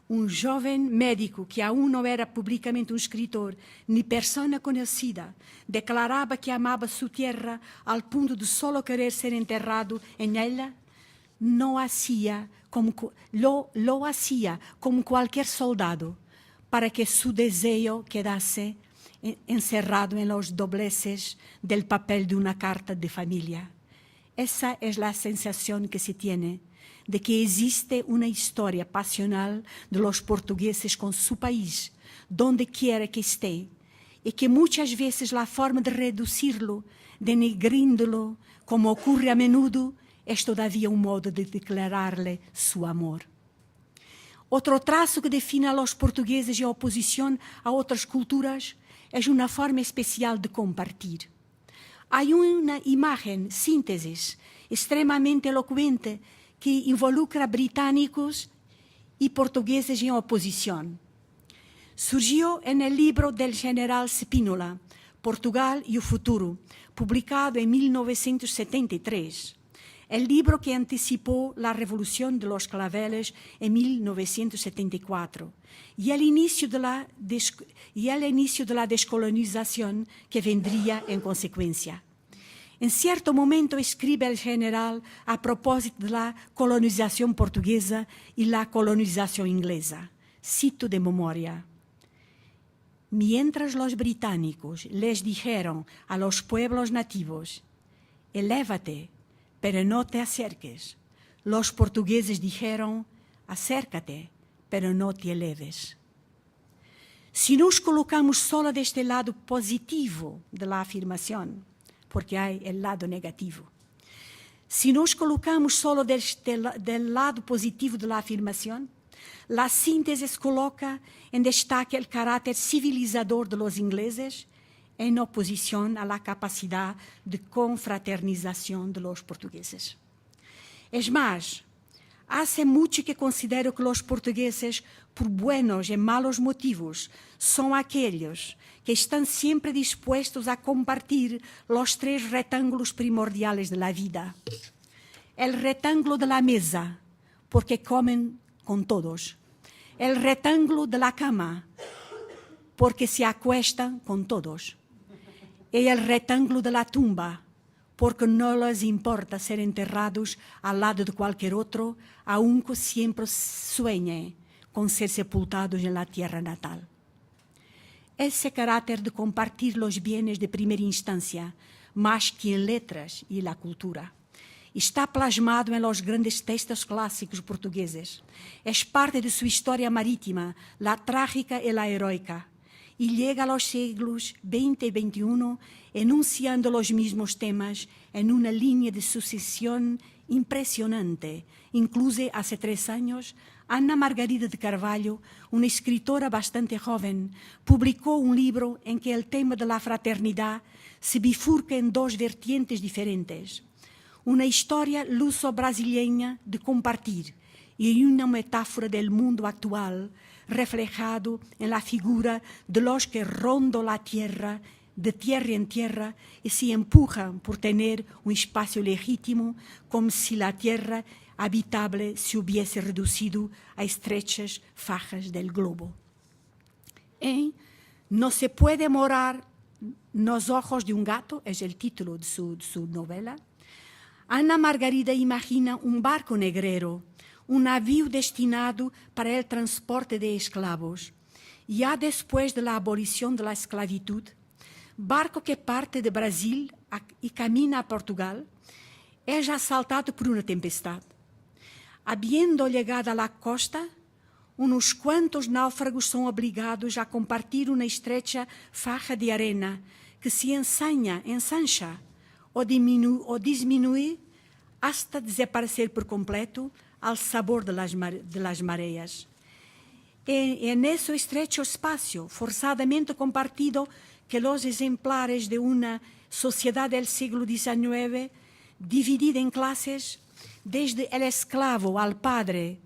un joven médico que aún no era públicamente un escritor ni persona conocida, declaraba que amaba su tierra al punto de solo querer ser enterrado en ella, lo hacía como cualquier soldado, para que su deseo quedase encerrado en los dobleces del papel de una carta de familia. Esa es la sensación que se tiene de que existe una historia pasional de los portugueses con su país, donde quiera que esté, y que muchas veces la forma de reducirlo, denigrándolo, como ocurre a menudo, es todavía un modo de declararle su amor. Otro trazo que define a los portugueses en oposición a otras culturas es una forma especial de compartir. Hay una imagen, síntesis, extremamente elocuente que involucra británicos y portugueses en oposición. Surgió en el libro del general Spínola, Portugal y el futuro, publicado en 1973. El libro que anticipó la Revolución de los Claveles en 1974 y el inicio de la descolonización que vendría en consecuencia. En cierto momento escribe el general a propósito de la colonización portuguesa y la colonización inglesa. Cito de memoria. Mientras los británicos les dijeron a los pueblos nativos, elévate, pero no te acerques, los portugueses dijeron, acércate, pero no te eleves. Si nos colocamos solo de este lado positivo de la afirmación, porque hay el lado negativo, si nos colocamos solo del lado positivo de la afirmación, la síntesis coloca en destaque el carácter civilizador de los ingleses en oposición a la capacidad de confraternización de los portugueses. Es más, hace mucho que considero que los portugueses, por buenos y malos motivos, son aquellos que están siempre dispuestos a compartir los tres rectángulos primordiales de la vida. El rectángulo de la mesa, porque comen con todos. El rectángulo de la cama, porque se acuestan con todos. Y el rectángulo de la tumba, porque no les importa ser enterrados al lado de cualquier otro, aunque siempre sueñen con ser sepultados en la tierra natal. Ese carácter de compartir los bienes de primera instancia, más que en letras y la cultura, está plasmado en los grandes textos clásicos portugueses. Es parte de su historia marítima, la trágica y la heroica, y llega a los siglos XX y XXI enunciando los mismos temas en una línea de sucesión impresionante. Incluso hace 3 años, Ana Margarida de Carvalho, una escritora bastante joven, publicó un libro en que el tema de la fraternidad se bifurca en 2 vertientes diferentes. Una historia luso-brasileña de compartir y una metáfora del mundo actual reflejado en la figura de los que rondan la tierra, de tierra en tierra, y se empujan por tener un espacio legítimo, como si la tierra habitable se hubiese reducido a estrechas fajas del globo. No se puede morar nos ojos de un gato, es el título de su novela. Ana Margarida imagina un barco negrero, un navío destinado para el transporte de esclavos. Ya después de la abolición de la esclavitud, barco que parte de Brasil y camina a Portugal, es asaltado por una tempestad. Habiendo llegado a la costa, unos cuantos náufragos son obligados a compartir una estrecha faja de arena que se ensancha o disminuye hasta desaparecer por completo al sabor de las mareas. En ese estrecho espacio, forzadamente compartido, que los ejemplares de una sociedad del siglo XIX, dividida en clases, desde el esclavo al padre,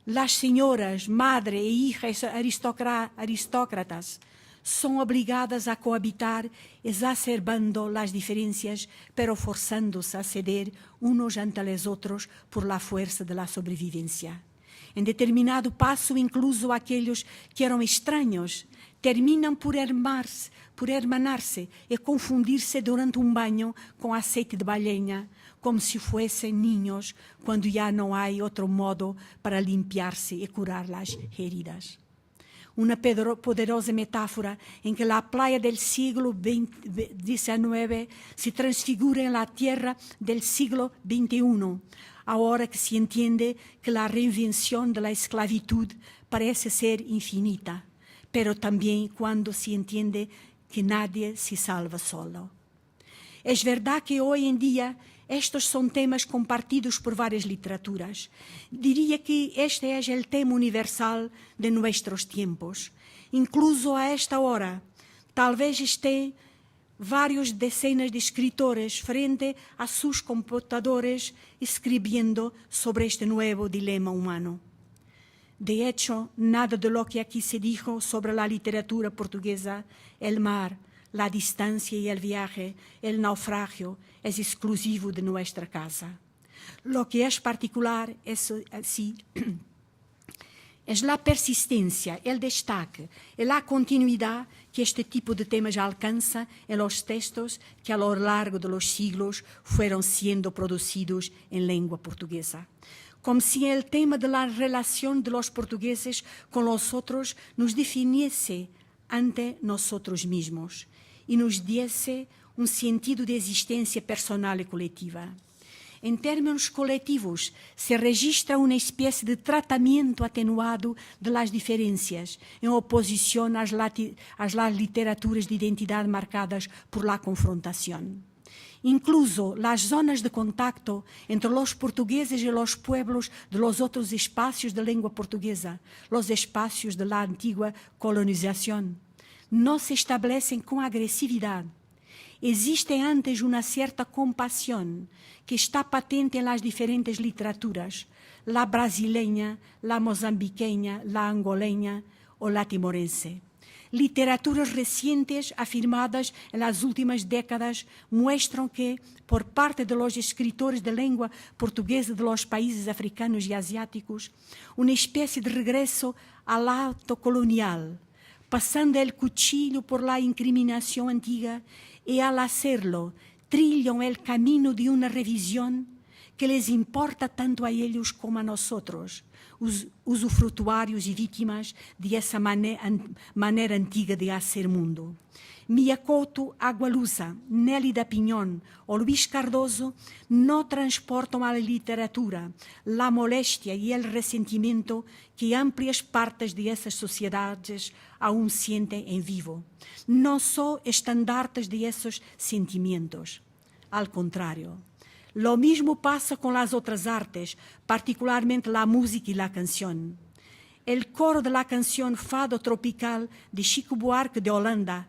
las señoras, madre e hijas aristócratas, son obligadas a cohabitar, exacerbando las diferencias, pero forzándose a ceder unos ante los otros por la fuerza de la sobrevivencia. En determinado paso, incluso aquellos que eran extraños terminan por hermanarse y confundirse durante un baño con aceite de ballena, como si fuesen niños, cuando ya no hay otro modo para limpiarse y curar las heridas. Una poderosa metáfora en que la playa del siglo XIX se transfigura en la tierra del siglo XXI, ahora que se entiende que la reinvención de la esclavitud parece ser infinita, pero también cuando se entiende que nadie se salva solo. Es verdad que hoy en día Estos son temas compartidos por varias literaturas. Diría que este es el tema universal de nuestros tiempos. Incluso a esta hora, tal vez esté varias decenas de escritores frente a sus computadores escribiendo sobre este nuevo dilema humano. De hecho, nada de lo que aquí se dijo sobre la literatura portuguesa, el mar, la distancia y el viaje, el naufragio, es exclusivo de nuestra casa. Lo que es particular es así. Es la persistencia, el destaque, la continuidad que este tipo de temas alcanza en los textos que a lo largo de los siglos fueron siendo producidos en lengua portuguesa. Como si el tema de la relación de los portugueses con los otros nos definiese ante nosotros mismos y nos diese un sentido de existencia personal y colectiva. En términos colectivos, se registra una especie de tratamiento atenuado de las diferencias, en oposición a las literaturas de identidad marcadas por la confrontación. Incluso las zonas de contacto entre los portugueses y los pueblos de los otros espacios de lengua portuguesa, los espacios de la antigua colonización, no se establecen con agresividad. Existe antes una cierta compasión que está patente en las diferentes literaturas, la brasileña, la mozambiqueña, la angoleña o la timorense. Literaturas recientes afirmadas en las últimas décadas muestran que, por parte de los escritores de lengua portuguesa de los países africanos y asiáticos, una especie de regreso al acto colonial, pasando el cuchillo por la incriminación antigua y al hacerlo trillan el camino de una revisión que les importa tanto a ellos como a nosotros, usufrutuarios y víctimas de esa manera antigua de hacer mundo. Mia Couto, Agualusa, Nelly da Piñón o Luís Cardoso no transportan a la literatura la molestia y el resentimiento que amplias partes de esas sociedades aún sienten en vivo. No son estandartes de esos sentimientos. Al contrario. Lo mismo pasa con las otras artes, particularmente la música y la canción. El coro de la canción Fado Tropical de Chico Buarque de Holanda,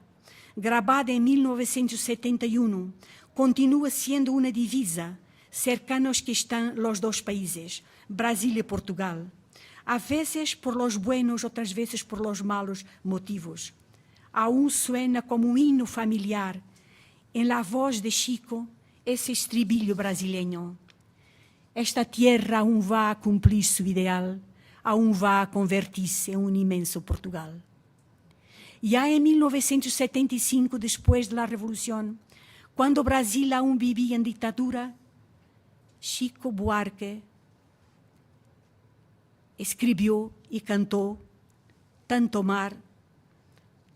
grabada en 1971, continúa siendo una divisa, cercanos que están los dos países, Brasil y Portugal, a veces por los buenos, otras veces por los malos motivos. Aún suena como un himno familiar, en la voz de Chico, ese estribillo brasileño. Esta tierra aún va a cumplir su ideal, aún va a convertirse en un inmenso Portugal. Ya en 1975, después de la Revolución, cuando Brasil aún vivía en dictadura, Chico Buarque escribió y cantó Tanto Mar,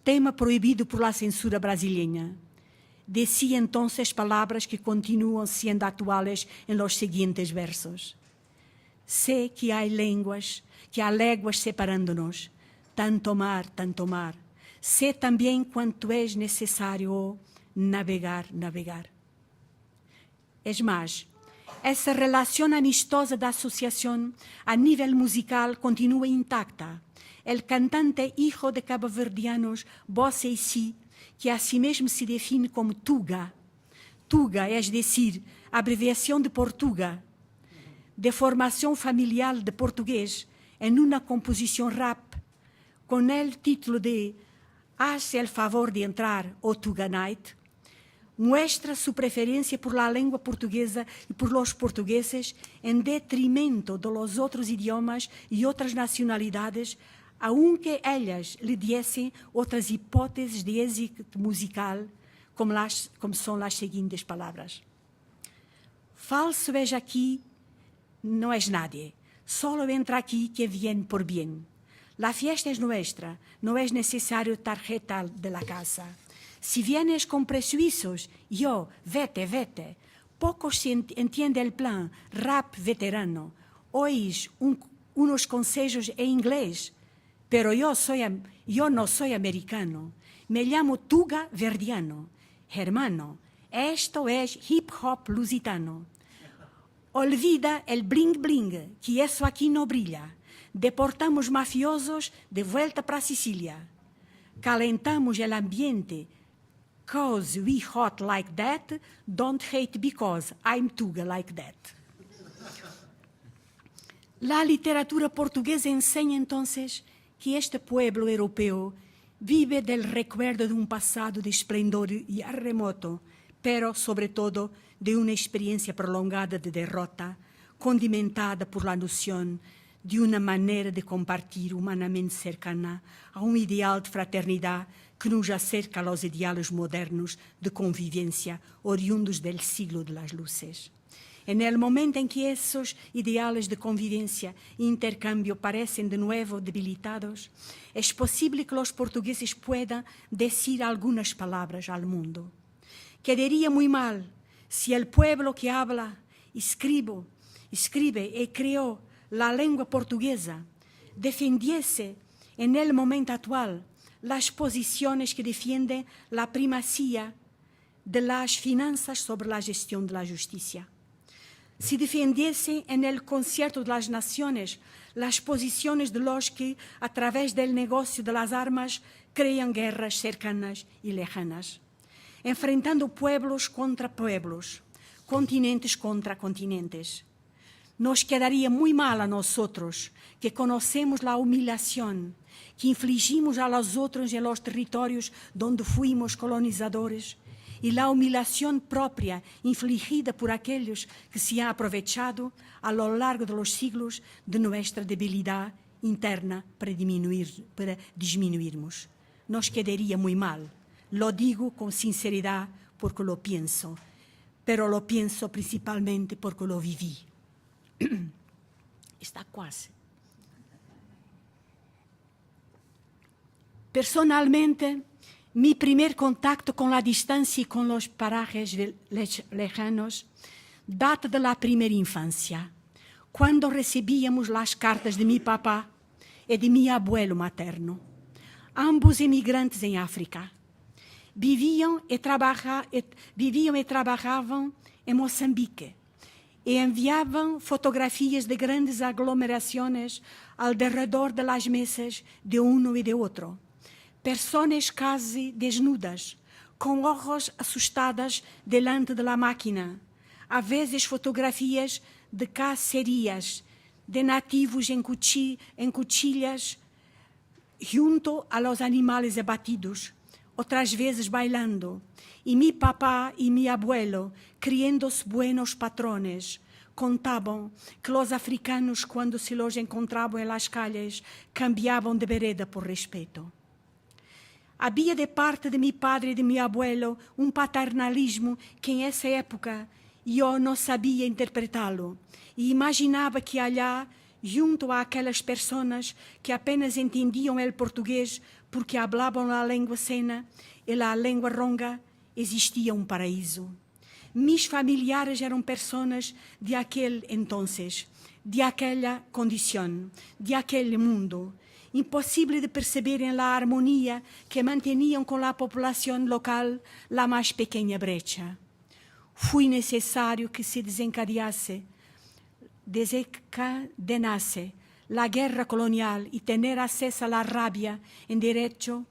tema prohibido por la censura brasileña. Decía entonces palabras que continúan siendo actuales en los siguientes versos. Sé que hay lenguas, que hay léguas separándonos, tanto mar, tanto mar. Sé también cuánto es necesario navegar, navegar. Es más, esa relación amistosa de asociación a nivel musical continúa intacta. El cantante hijo de caboverdianos, Bossa y Si, que a si mesmo se define como Tuga. Tuga, es decir, abreviación de Portuga, de formación familiar de portugués, en una composición rap, con el título de Haz el favor de entrar, o Tuga Night, muestra su preferencia por la lengua portuguesa y por los portugueses en detrimento de los otros idiomas y otras nacionalidades, aunque ellas le diesen otras hipótesis de éxito musical, como son las siguientes palabras. Falso es aquí, no es nadie, solo entra aquí que viene por bien. La fiesta es nuestra, no es necesario tarjeta de la casa. Si vienes con prejuicios, yo, vete, vete. Poco se entiende el plan, rap veterano. Oís unos consejos en inglés, pero yo no soy americano. Me llamo Tuga Verdiano. Hermano, esto es hip hop lusitano. Olvida el bling bling, que eso aquí no brilla. Deportamos mafiosos de vuelta para Sicília. Calentamos el ambiente. Cause we hot like that, don't hate because I'm tuga like that. La literatura portuguesa enseña entonces que este pueblo europeo vive del recuerdo de un pasado de esplendor y remoto, pero sobre todo de una experiencia prolongada de derrota, condimentada por la noción de una manera de compartir humanamente cercana a un ideal de fraternidad que nos acerca a los ideales modernos de convivencia oriundos del siglo de las luces. En el momento en que esos ideales de convivencia e intercambio parecen de nuevo debilitados, es posible que los portugueses puedan decir algunas palabras al mundo. Quedaría muy mal si el pueblo que habla, escribe y creó la lengua portuguesa defendiese en el momento actual las posiciones que defienden la primacía de las finanzas sobre la gestión de la justicia. Si defendiese en el concierto de las naciones las posiciones de los que, a través del negocio de las armas, crean guerras cercanas y lejanas, enfrentando pueblos contra pueblos, continentes contra continentes. Nos quedaría muy mal a nosotros, que conocemos la humillación que infligimos a los otros en los territorios donde fuimos colonizadores, y la humillación propia infligida por aquellos que se han aprovechado a lo largo de los siglos de nuestra debilidad interna para disminuirnos. Nos quedaría muy mal. Lo digo con sinceridad porque lo pienso, pero lo pienso principalmente porque lo viví. Está casi. Personalmente, mi primer contacto con la distancia y con los parajes lejanos data de la primera infancia, cuando recibíamos las cartas de mi papá y de mi abuelo materno, ambos emigrantes en África. Vivían y trabajaban en Moçambique y enviaban fotografías de grandes aglomeraciones alrededor de las mesas de uno y de otro. Personas casi desnudas, com ojos assustadas delante de la máquina, a vezes fotografias de cacerías, de nativos em cuchillas junto a los animales abatidos, outras vezes bailando, e mi papá e mi abuelo, criando-se buenos patrones, contavam que os africanos, quando se los encontravam en las calles, cambiavam de vereda por respeito. Havia de parte de mi padre e de mi abuelo um paternalismo que em essa época eu não sabia interpretá-lo e imaginava que allá, junto a aquelas pessoas que apenas entendiam o português porque falavam a língua sena e a língua ronga, existia um paraíso. Mis familiares eram pessoas de aquele entonces, de aquela condição, de aquele mundo, impossível de perceber en la armonía que mantenían con la población local la más pequeña brecha. Fue necesario que se desencadenase la guerra colonial y tener acceso a la rabia en derecho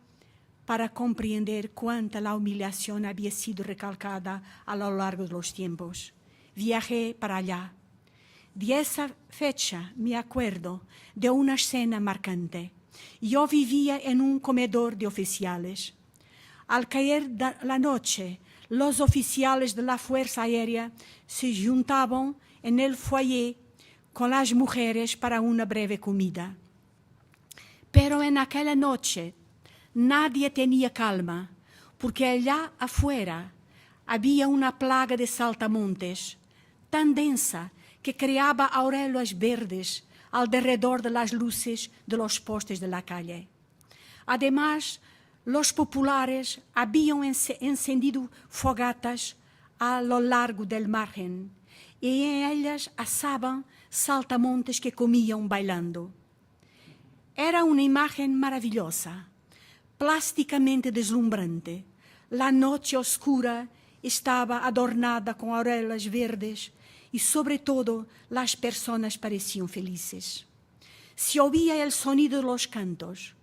para comprender cuánta la humillación había sido recalcada a lo largo de los tiempos. Viajé para allá. De esa fecha me acuerdo de una escena marcante. Yo vivía en un comedor de oficiales. Al caer la noche, los oficiales de la Fuerza Aérea se juntaban en el foyer con las mujeres para una breve comida. Pero en aquella noche nadie tenía calma, porque allá afuera había una plaga de saltamontes tan densa que creaba aureolas verdes alrededor de las luces de los postes de la calle. Además, los populares habían encendido fogatas a lo largo del margen y en ellas asaban saltamontes que comían bailando. Era una imagen maravillosa, plásticamente deslumbrante. La noche oscura estaba adornada con aureolas verdes y sobre todo las personas parecían felices. Se oía el sonido de los cantos.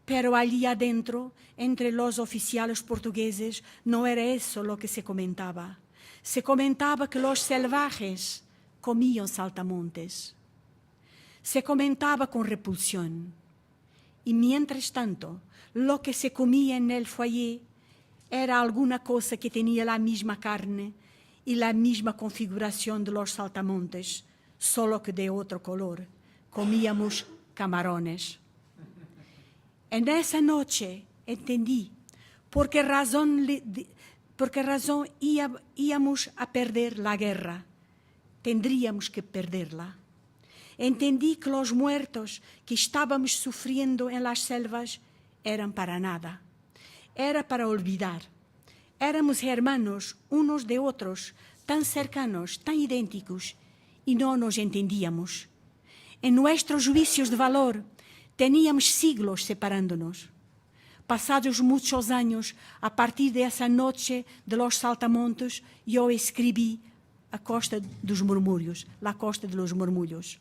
Pero allí adentro, entre los oficiales portugueses, no era eso lo que se comentaba. Se comentaba que los salvajes comían saltamontes. Se comentaba con repulsión. Y mientras tanto, lo que se comía en el foyer era alguna cosa que tenía la misma carne y la misma configuración de los saltamontes, solo que de otro color. Comíamos camarones. En esa noche entendí por qué razón íbamos a perder la guerra. Tendríamos que perderla. Entendí que los muertos que estábamos sufriendo en las selvas eran para nada. Era para olvidar. Éramos hermanos unos de otros, tan cercanos, tan idénticos, y no nos entendíamos. En nuestros juicios de valor, teníamos siglos separándonos. Pasados muchos años, a partir de esa noche de los saltamontes, yo escribí La Costa de los Murmullos.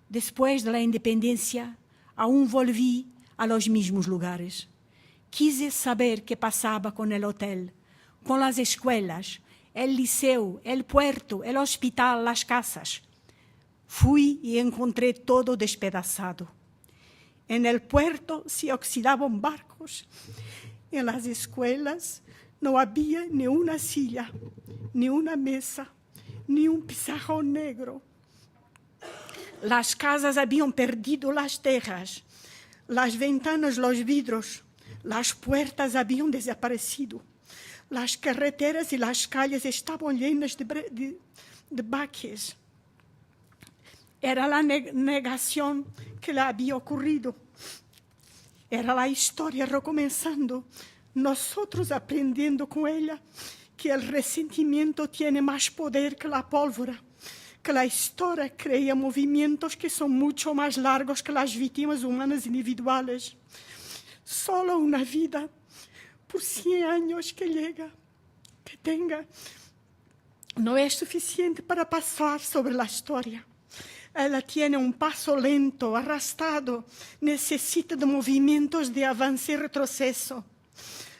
Después de la independencia, aún volví a los mismos lugares. Quise saber qué pasaba con el hotel, con las escuelas, el liceo, el puerto, el hospital, las casas. Fui y encontré todo despedazado. En el puerto se oxidaban barcos. En las escuelas no había ni una silla, ni una mesa, ni un pizarrón negro. Las casas habían perdido las tejas, las ventanas, los vidrios, las puertas habían desaparecido. Las carreteras y las calles estaban llenas de baches. Era la negación que le había ocurrido. Era la historia recomenzando, nosotros aprendiendo con ella que el resentimiento tiene más poder que la pólvora, que la historia crea movimientos que son mucho más largos que las víctimas humanas individuales. Solo una vida, por 100 años que llega, que tenga, no es suficiente para pasar sobre la historia. Ela tiene un paso lento, arrastrado, necesita de movimientos de avance y retroceso.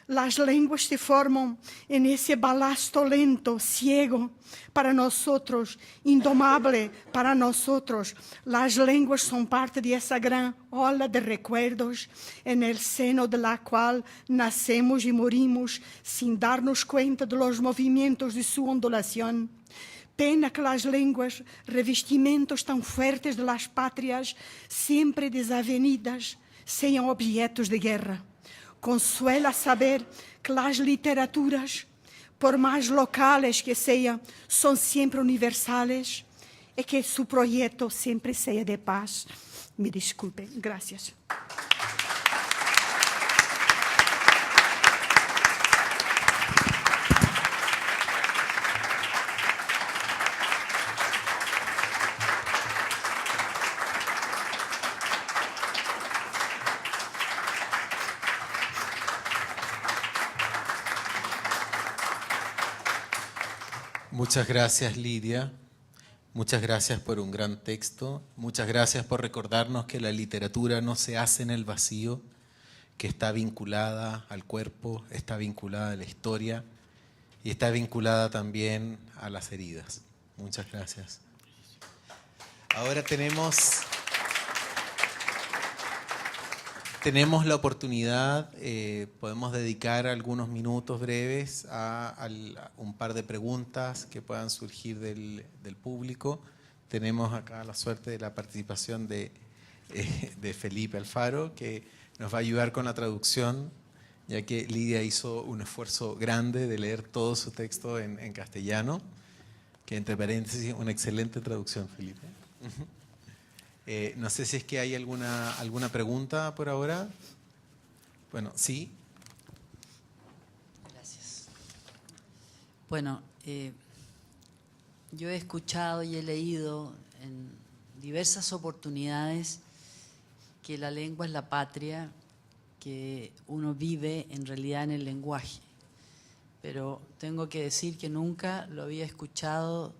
Las lenguas se forman en ese balasto lento, ciego para nosotros, indomable para nosotros. Las lenguas son parte de esa gran ola de recuerdos en el seno de la cual nacemos y morimos sin darnos cuenta de los movimientos de su ondulación. Pena que las lenguas, revestimentos tan fuertes de las patrias, siempre desavenidas, sean objetos de guerra. Consuela saber que las literaturas, por más locales que sean, son siempre universales y que su proyecto siempre sea de paz. Me disculpen. Gracias. Muchas gracias, Lidia. Muchas gracias por un gran texto. Muchas gracias por recordarnos que la literatura no se hace en el vacío, que está vinculada al cuerpo, está vinculada a la historia y está vinculada también a las heridas. Muchas gracias. Ahora tenemos la oportunidad, podemos dedicar algunos minutos breves a un par de preguntas que puedan surgir del público. Tenemos acá la suerte de la participación de Felipe Alfaro, que nos va a ayudar con la traducción, ya que Lidia hizo un esfuerzo grande de leer todo su texto en castellano, que entre paréntesis, una excelente traducción, Felipe. No sé si es que hay alguna pregunta por ahora. Bueno, sí. Gracias. Bueno, yo he escuchado y he leído en diversas oportunidades que la lengua es la patria, que uno vive en realidad en el lenguaje. Pero tengo que decir que nunca lo había escuchado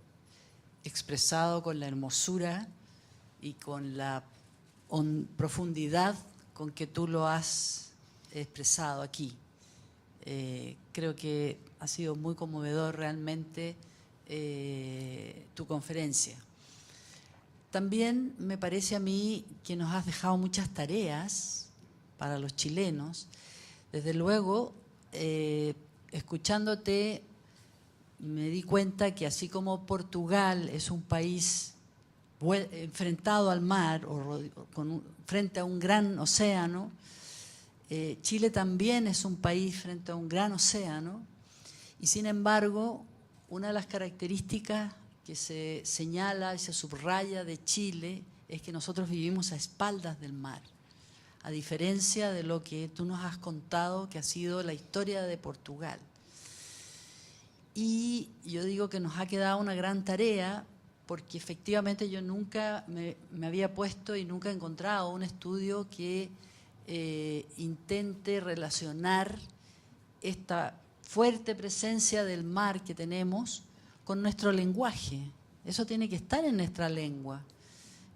expresado con la hermosura y con la profundidad con que tú lo has expresado aquí. Creo que ha sido muy conmovedor realmente tu conferencia. También me parece a mí que nos has dejado muchas tareas para los chilenos. Desde luego, escuchándote, me di cuenta que así como Portugal es un país enfrentado al mar, frente a un gran océano, Chile también es un país frente a un gran océano, y sin embargo, una de las características que se señala y se subraya de Chile es que nosotros vivimos a espaldas del mar, a diferencia de lo que tú nos has contado que ha sido la historia de Portugal. Y yo digo que nos ha quedado una gran tarea, porque efectivamente yo nunca me había puesto y nunca he encontrado un estudio que intente relacionar esta fuerte presencia del mar que tenemos con nuestro lenguaje. Eso tiene que estar en nuestra lengua,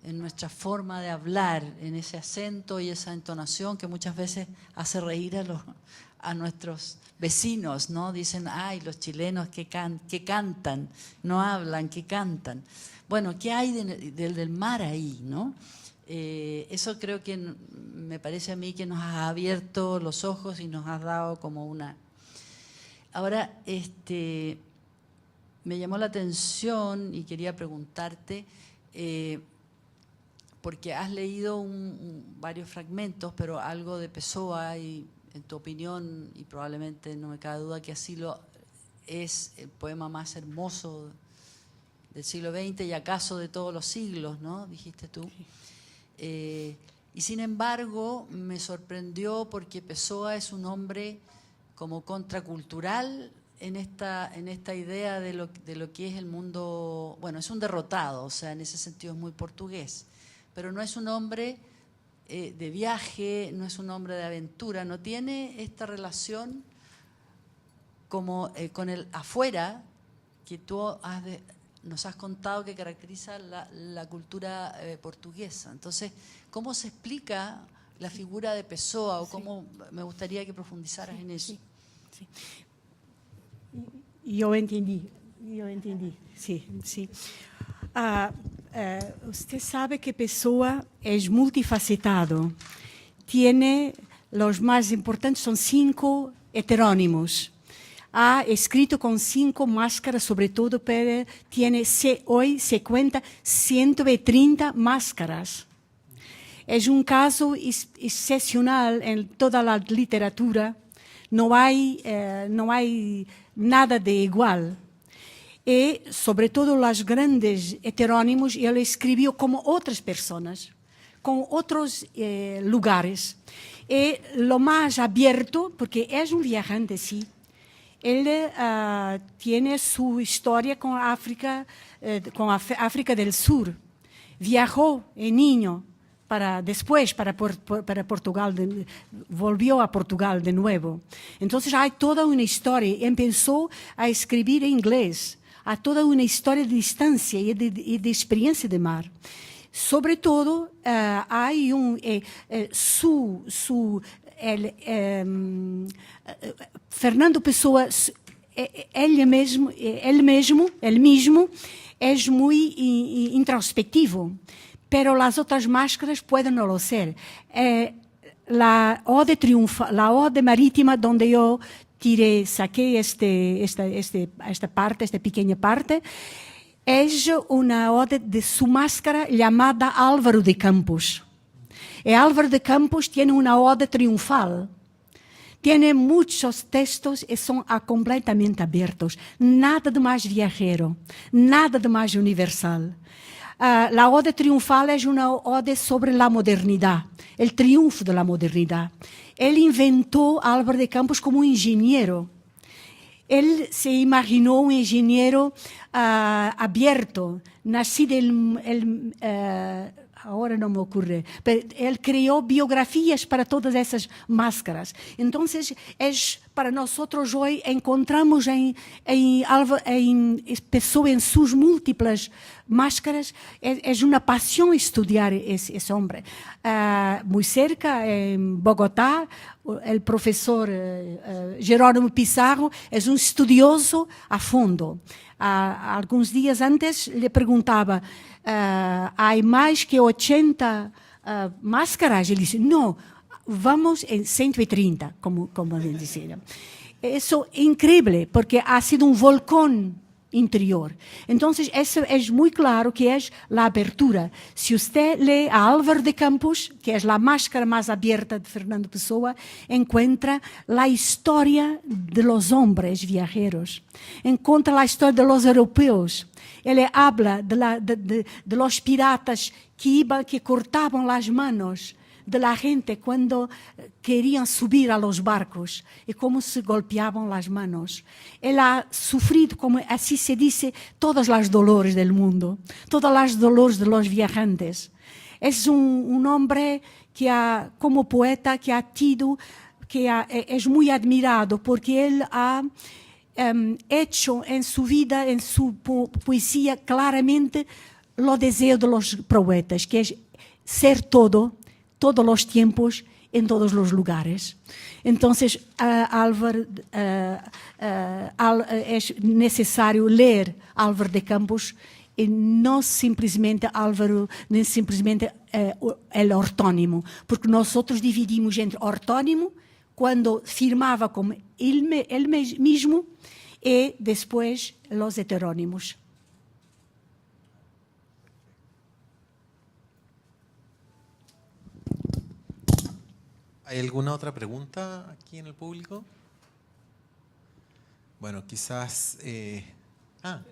en nuestra forma de hablar, en ese acento y esa entonación que muchas veces hace reír a nuestros vecinos, ¿no? Dicen, ay, los chilenos que cantan, no hablan, que cantan. Bueno, ¿qué hay del mar ahí, no? Eso creo que me parece a mí que nos ha abierto los ojos y nos has dado como una... Ahora, me llamó la atención y quería preguntarte, porque has leído varios fragmentos, pero algo de Pessoa, y en tu opinión, y probablemente no me cabe duda que así es el poema más hermoso del siglo XX y acaso de todos los siglos, ¿no? Dijiste tú. Y sin embargo, me sorprendió porque Pessoa es un hombre como contracultural en esta idea de lo que es el mundo. Bueno, es un derrotado, o sea, en ese sentido es muy portugués, pero no es un hombre de viaje, no es un hombre de aventura, no tiene esta relación como con el afuera que tú nos has contado que caracteriza la cultura portuguesa. Entonces, ¿cómo se explica la figura de Pessoa? O cómo, me gustaría que profundizaras en eso. Sí. Yo entendí, sí. Usted sabe que Pessoa es multifacetado. Tiene, los más importantes son 5 heterónimos. Ha escrito con 5 máscaras, sobre todo, pero hoy se cuenta 130 máscaras. Es un caso excepcional en toda la literatura. No hay nada de igual. Y sobre todo los grandes heterónimos, él escribió como otras personas, con otros lugares. Y lo más abierto, porque es un viajante, sí. Él tiene su historia con África del Sur. Viajó de niño después para Portugal, volvió a Portugal de nuevo. Entonces hay toda una historia. Empezó a escribir en inglés. Hay toda una historia de distancia y de experiencia de mar. Sobre todo, hay Fernando Pessoa, él mismo es muy introspectivo, pero las otras máscaras pueden no lo ser. La ode marítima, donde yo saqué esta pequeña parte, es una ode de su máscara llamada Álvaro de Campos. Y Álvaro de Campos tiene una ode triunfal. Tiene muchos textos y son completamente abiertos. Nada de más viajero, nada de más universal. La ode triunfal es una ode sobre la modernidad, el triunfo de la modernidad. Él inventó a Álvaro de Campos como un ingeniero. Él se imaginó un ingeniero abierto, nacido ahora no me ocurre, pero él creó biografías para todas esas máscaras. Entonces, es para nosotros hoy encontramos en pessoa em suas múltiplas máscaras. É uma paixão estudar esse homem. Muito cerca, em Bogotá, o professor Jerónimo Pizarro é um estudioso a fundo. Alguns dias antes lhe perguntava: há mais que 80 máscaras? Ele disse: não, vamos em 130, como ele dizia. Isso é incrível, porque ha sido um vulcão interior. Então, isso é muito claro que é a abertura. Se você lê a Álvaro de Campos, que é a máscara mais aberta de Fernando Pessoa, encontra a história de los hombres viajeros, encontra a história de los europeus. Ele habla de los piratas que cortavam as manos de la gente cuando querían subir a los barcos y cómo se golpeaban las manos. Él ha sufrido, como así se dice, todas las dolores del mundo, todas las dolores de los viajantes. Es un hombre que como poeta, que ha tido, es muy admirado porque él ha hecho en su vida, en su poesía, claramente lo deseo de los poetas, que es ser todo, todos los tiempos, en todos los lugares. Entonces, Álvaro, es necesario leer Álvaro de Campos e não simplesmente Álvaro, nem simplesmente el ortónimo, porque nós dividimos entre ortónimo, quando firmava como ele mesmo, e depois os heterónimos. ¿Hay alguna otra pregunta aquí en el público? Bueno, quizás...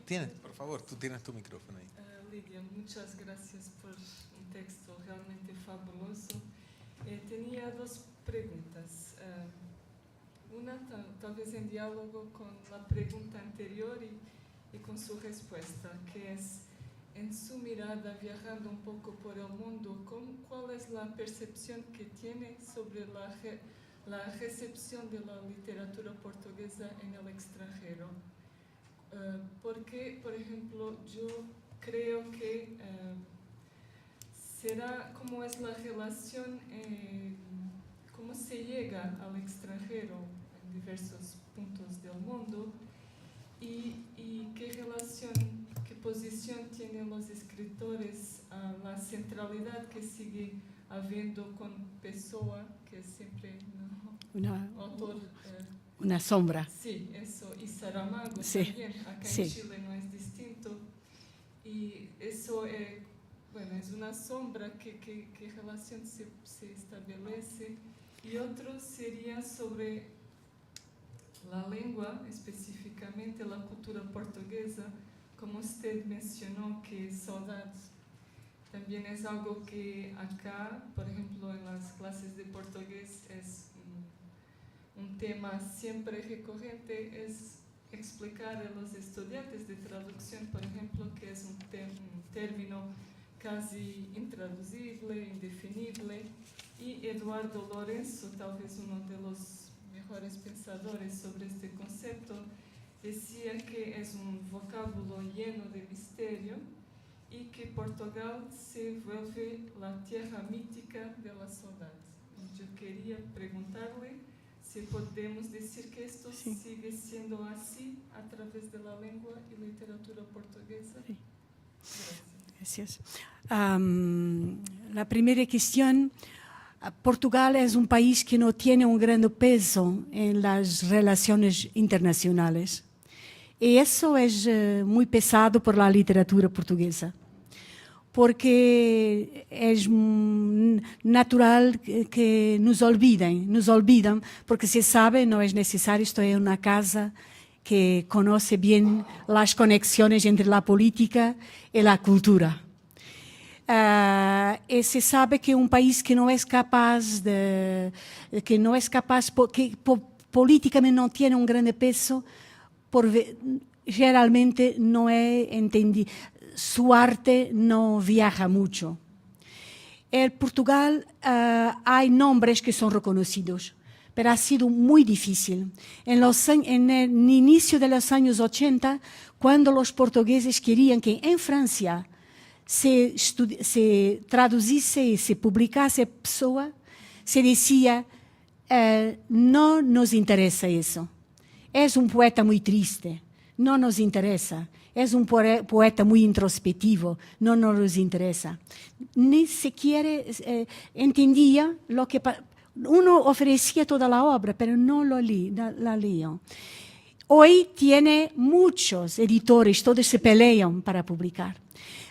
tienes, por favor, tú tienes tu micrófono ahí. Lidia, muchas gracias por un texto realmente fabuloso. Tenía dos preguntas. Una tal vez en diálogo con la pregunta anterior y con su respuesta, que es, en su mirada, viajando un poco por el mundo, ¿cuál es la percepción que tiene sobre la recepción de la literatura portuguesa en el extranjero? Porque, por ejemplo, yo creo que será cómo es la relación, cómo se llega al extranjero en diversos puntos del mundo y qué relación, qué posición tienen los escritores a la centralidad que sigue habiendo con Pessoa, que es siempre autor... Una sombra. Sí, eso, y Saramago sí. También, acá sí. en Chile no es distinto. Y eso es una sombra, qué relación se establece. Y otro sería sobre la lengua, específicamente la cultura portuguesa, como usted mencionó, que saudade también es algo que acá, por ejemplo, en las clases de portugués es un tema siempre recurrente, es explicar a los estudiantes de traducción, por ejemplo, que es un término casi intraducible, indefinible, y Eduardo Lourenço, tal vez uno de los mejores pensadores sobre este concepto, decía que es un vocábulo lleno de misterio y que Portugal se vuelve la tierra mítica de la saudade. Yo quería preguntarle si podemos decir que esto sí. sigue siendo así a través de la lengua y literatura portuguesa. Sí. Gracias. La primera cuestión, Portugal es un país que no tiene un gran peso en las relaciones internacionales. Y eso es muy pesado por la literatura portuguesa, porque es natural que nos olvidan, porque se sabe, no es necesario, estoy en una casa que conoce bien las conexiones entre la política y la cultura. Y se sabe que un país que no es capaz, que políticamente no tiene un gran peso, generalmente no es entendido. Su arte no viaja mucho. En Portugal hay nombres que son reconocidos, pero ha sido muy difícil. En el inicio de los años 80, cuando los portugueses querían que en Francia se traducisse y se publicase Pessoa, se decía, no nos interesa eso. Es un poeta muy triste, no nos interesa. Es un poeta muy introspectivo, no nos interesa. Ni siquiera entendía lo que... Uno ofrecía toda la obra, pero no la leían. Hoy tiene muchos editores, todos se pelean para publicar.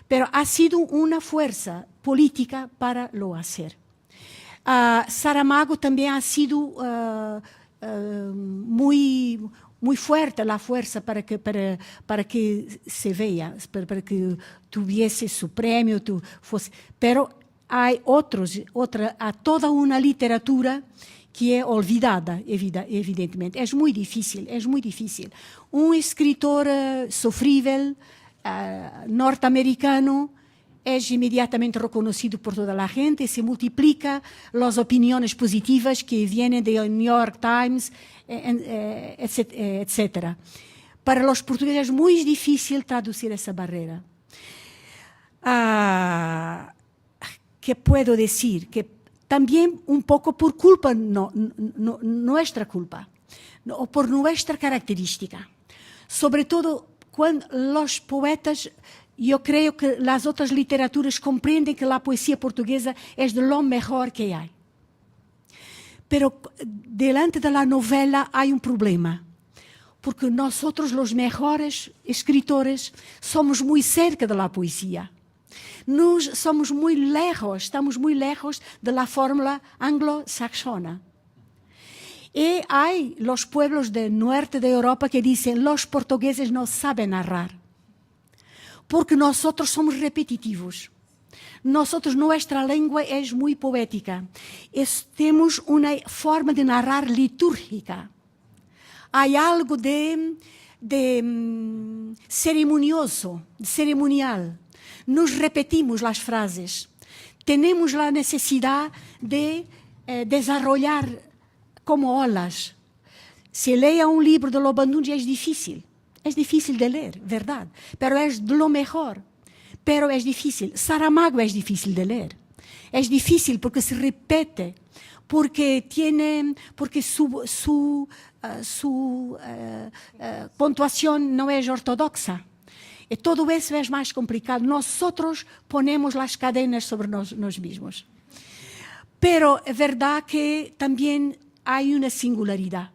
Pero ha sido una fuerza política para lo hacer. Saramago también ha sido muy fuerte la fuerza para que se vea, para que tuviese su premio. Pero hay toda una literatura que es olvidada, evidentemente. Es muy difícil. Un escritor sofrível, norteamericano, es inmediatamente reconocido por toda la gente, se multiplica las opiniones positivas que vienen de New York Times, etc. Para los portugueses es muy difícil traducir esa barrera. ¿Qué puedo decir? Que también un poco por culpa, nuestra culpa, o por nuestra característica. Sobre todo cuando los poetas... Yo creo que las otras literaturas comprenden que la poesía portuguesa es de lo mejor que hay. Pero delante de la novela hay un problema, porque nosotros los mejores escritores somos muy cerca de la poesía. Estamos muy lejos de la fórmula anglo-saxona. Y hay los pueblos del norte de Europa que dicen los portugueses no saben narrar. Porque nosotros somos repetitivos. Nuestra lengua es muy poética. Tenemos una forma de narrar litúrgica. Hay algo de ceremonioso, ceremonial. Nos repetimos las frases. Tenemos la necesidad de desarrollar como olas. Se lea un libro de Lobandunja es difícil. Es difícil de leer, verdad, pero es de lo mejor. Pero es difícil. Saramago es difícil de leer. Es difícil porque se repite, porque su puntuación no es ortodoxa. Y todo eso es más complicado. Nosotros ponemos las cadenas sobre nosotros mismos. Pero es verdad que también hay una singularidad.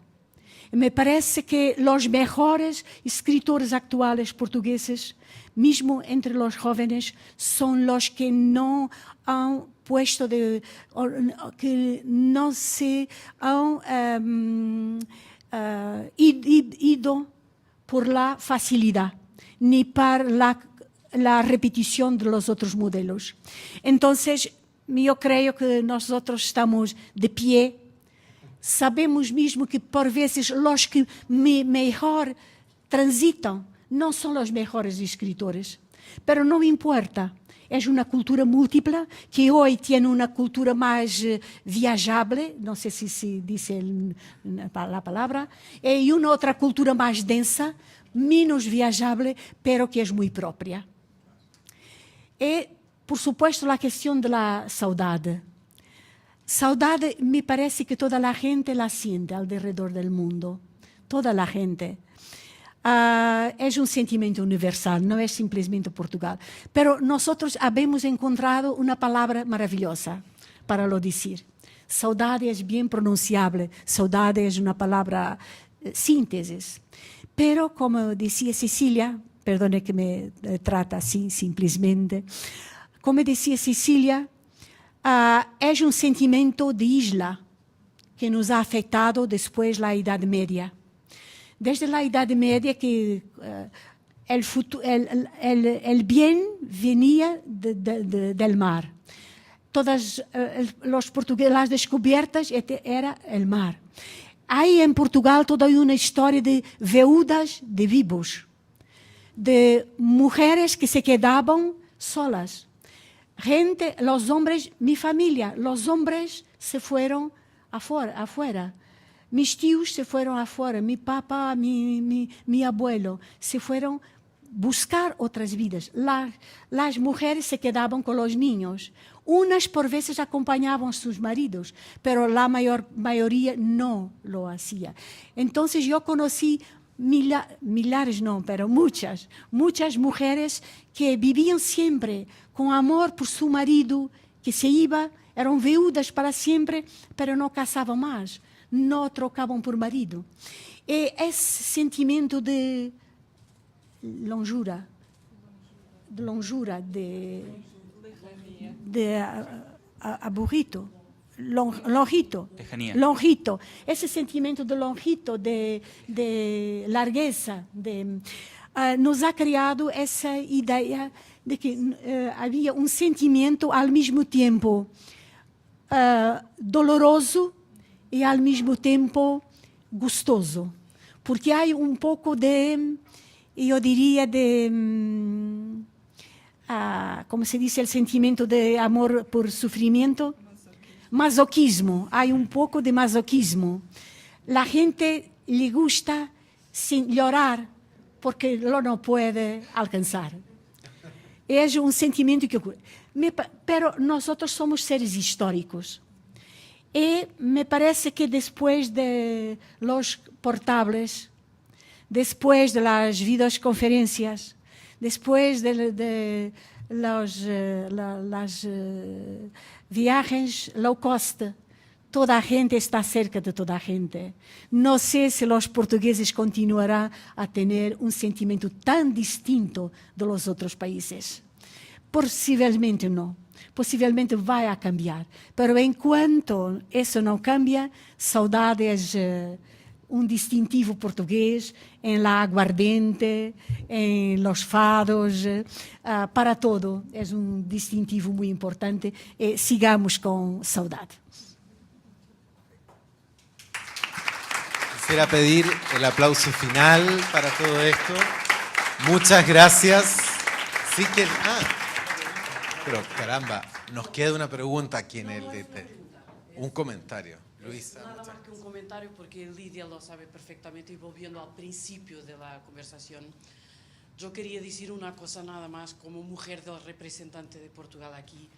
Me parece que los mejores escritores actuales portugueses, mismo entre los jóvenes, son los que no han que no se han ido por la facilidad, ni por la repetición de los otros modelos. Entonces, yo creo que nosotros estamos de pie. Sabemos mesmo que, por vezes, los que mejor transitam não são os melhores escritores. Pero não importa. É uma cultura múltipla que hoje tem uma cultura mais viajável, não sei se diz a palavra, e uma outra cultura mais densa, menos viajável, pero que é muito própria. E, por supuesto, a questão da saudade. Saudade, me parece que toda la gente la siente alrededor del mundo. Toda la gente. Es un sentimiento universal, no es simplemente Portugal. Pero nosotros habemos encontrado una palabra maravillosa para lo decir. Saudade es bien pronunciable. Saudade es una palabra síntesis. Pero, como decía Cecilia, perdone que me trata así simplemente, como decía Cecilia, es un sentimiento de isla que nos ha afectado después la Edad Media. Desde la Edad Media que el bien venía del mar. Todas los portugueses, las descubiertas era el mar. Hay en Portugal toda una historia de viudas de vivos, de mujeres que se quedaban solas. Los hombres, mi familia, los hombres se fueron afuera. Mis tíos se fueron afuera, mi papá, mi abuelo se fueron buscar otras vidas. Las mujeres se quedaban con los niños. Unas por veces acompañaban a sus maridos, pero la mayoría no lo hacía. Entonces yo conocí millares no, pero muchas mujeres que vivían siempre con amor por su marido, que se iba, eran viudas para siempre, pero no casaban más, no trocaban por marido. E esse sentimento de longura, aburrito, longito, esse sentimento de longito, de largueza, nos ha criado essa ideia de que havia um sentimento ao mesmo tempo doloroso e ao mesmo tempo gostoso, porque há um pouco de, eu diria, de como se diz, o sentimento de amor por sofrimento, masoquismo, hay un poco de masoquismo. La gente le gusta sin llorar porque lo no puede alcanzar. Es un sentimiento que ocurre. Pero nosotros somos seres históricos. Y me parece que después de los portables, después de las videoconferencias, después de las viajes low cost, toda a gente está cerca de toda a gente. No sé si los portugueses continuarán a tener un sentimiento tan distinto de los otros países. Possivelmente no. Possivelmente vai a cambiar. Pero enquanto isso não cambia, saudade é um distintivo português em la aguardente, em los fados, para todo. É um distintivo muito importante e sigamos com saudade. Quisiera pedir el aplauso final para todo esto. Muchas gracias. Sí que... pero caramba, nos queda una pregunta aquí en el... un comentario. Luisa. Nada más que un comentario porque Lidia lo sabe perfectamente y volviendo al principio de la conversación, yo quería decir una cosa nada más como mujer del representante de Portugal aquí,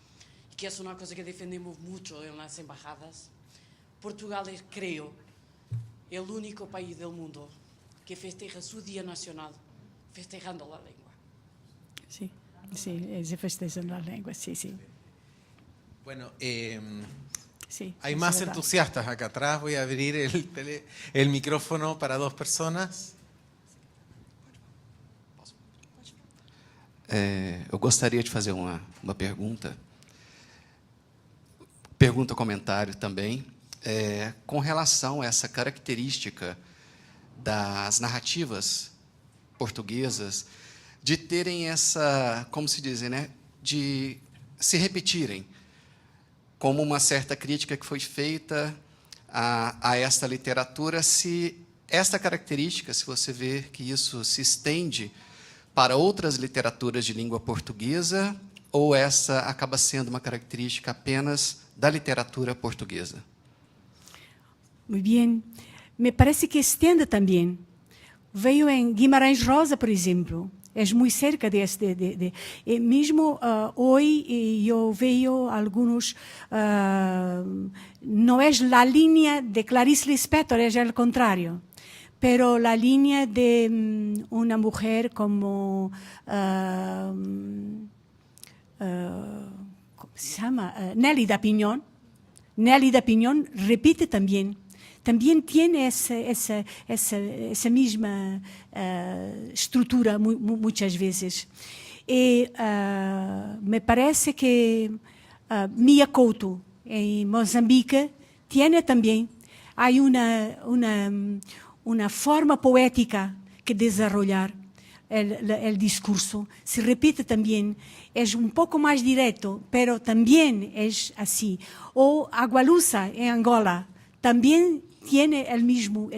que es una cosa que defendemos mucho en las embajadas. Portugal es, creo, el único país del mundo que festeja su Día Nacional festejando la lengua. Sí, sí, se festeja la lengua, sí, sí. Bueno, sí, hay más entusiastas acá atrás. Voy a abrir el micrófono para dos personas. Eu gostaria de fazer uma pergunta, comentário também, com relação a essa característica das narrativas portuguesas de terem essa, como se diz, né, de se repetirem, como uma certa crítica que foi feita a esta literatura, se esta característica, se você vê que isso se estende para outras literaturas de língua portuguesa, ou essa acaba sendo uma característica apenas da literatura portuguesa? Muy bien. Me parece que estende também. Veio em Guimarães Rosa, por exemplo. É muito cerca deste. Mesmo hoje eu vejo alguns. Não é a linha de Clarice Lispector, é o contrário. Pero la línea de una mujer como, ¿cómo se llama? Nélida Piñón. Nélida Piñón repite también. También tiene esa misma estructura muchas veces. Y me parece que Mia Couto, en Mozambique, tiene también. Hay una forma poética que desarrollar el discurso. Se repite también, es un poco más directo, pero también es así. O Agualusa, en Angola, también tiene el mismo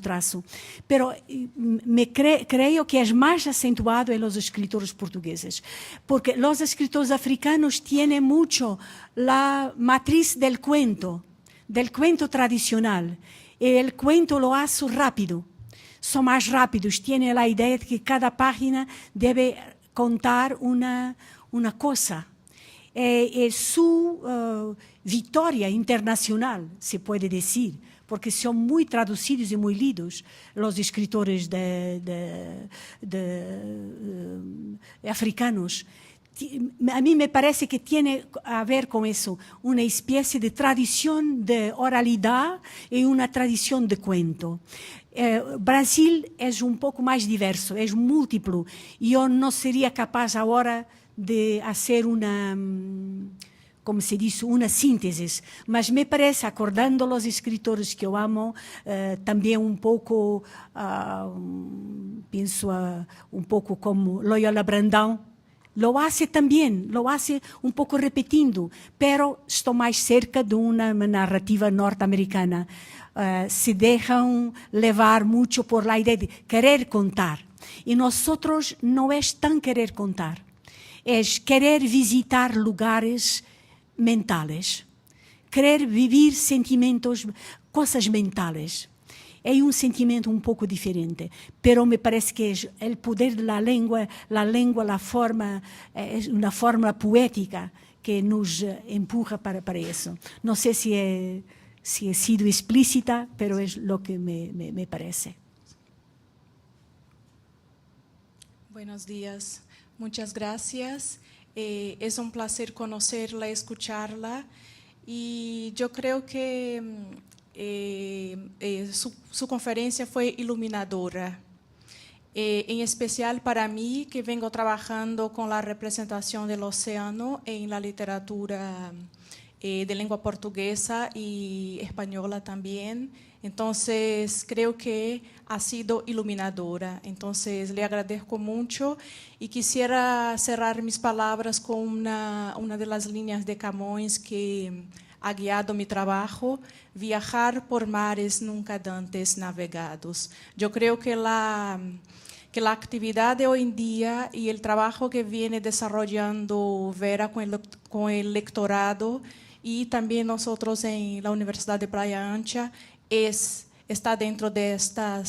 trazo. Pero creo que es más acentuado en los escritores portugueses, porque los escritores africanos tienen mucho la matriz del cuento, del cuento tradicional. El cuento lo hace rápido, son más rápidos, tienen la idea de que cada página debe contar una cosa. Es su victoria internacional, se puede decir, porque son muy traducidos y muy leídos los escritores africanos. A mí me parece que tiene a ver con eso, una especie de tradición de oralidad y una tradición de cuento. Brasil es un poco más diverso, es múltiplo. Yo no sería capaz ahora de hacer una, como se dice, una síntesis, mas me parece, acordando los escritores que yo amo, también un poco, pienso un poco como Loyola Brandão, lo hace también, lo hace un poco repetindo, pero estoy más cerca de una narrativa norteamericana. Se dejan levar mucho por la idea de querer contar. Y nosotros no es tan querer contar, es querer visitar lugares mentales, querer vivir sentimientos, cosas mentales. É um sentimento um pouco diferente, pero me parece que é o poder da língua, a forma, é uma forma poética que nos empuja para isso. Não sei se he sido explícita, pero é o que me parece. Buenos días, muchas gracias. Es un placer conocerla, escucharla, y yo creo que su conferencia fue iluminadora, en especial para mí, que vengo trabajando con la representación del océano en la literatura de lengua portuguesa y española también. Entonces, creo que ha sido iluminadora. Entonces, le agradezco mucho y quisiera cerrar mis palabras con una de las líneas de Camões que ha guiado mi trabajo: viajar por mares nunca antes navegados. Yo creo que la actividad de hoy en día y el trabajo que viene desarrollando Vera con el lectorado y también nosotros en la Universidad de Playa Ancha está dentro de esta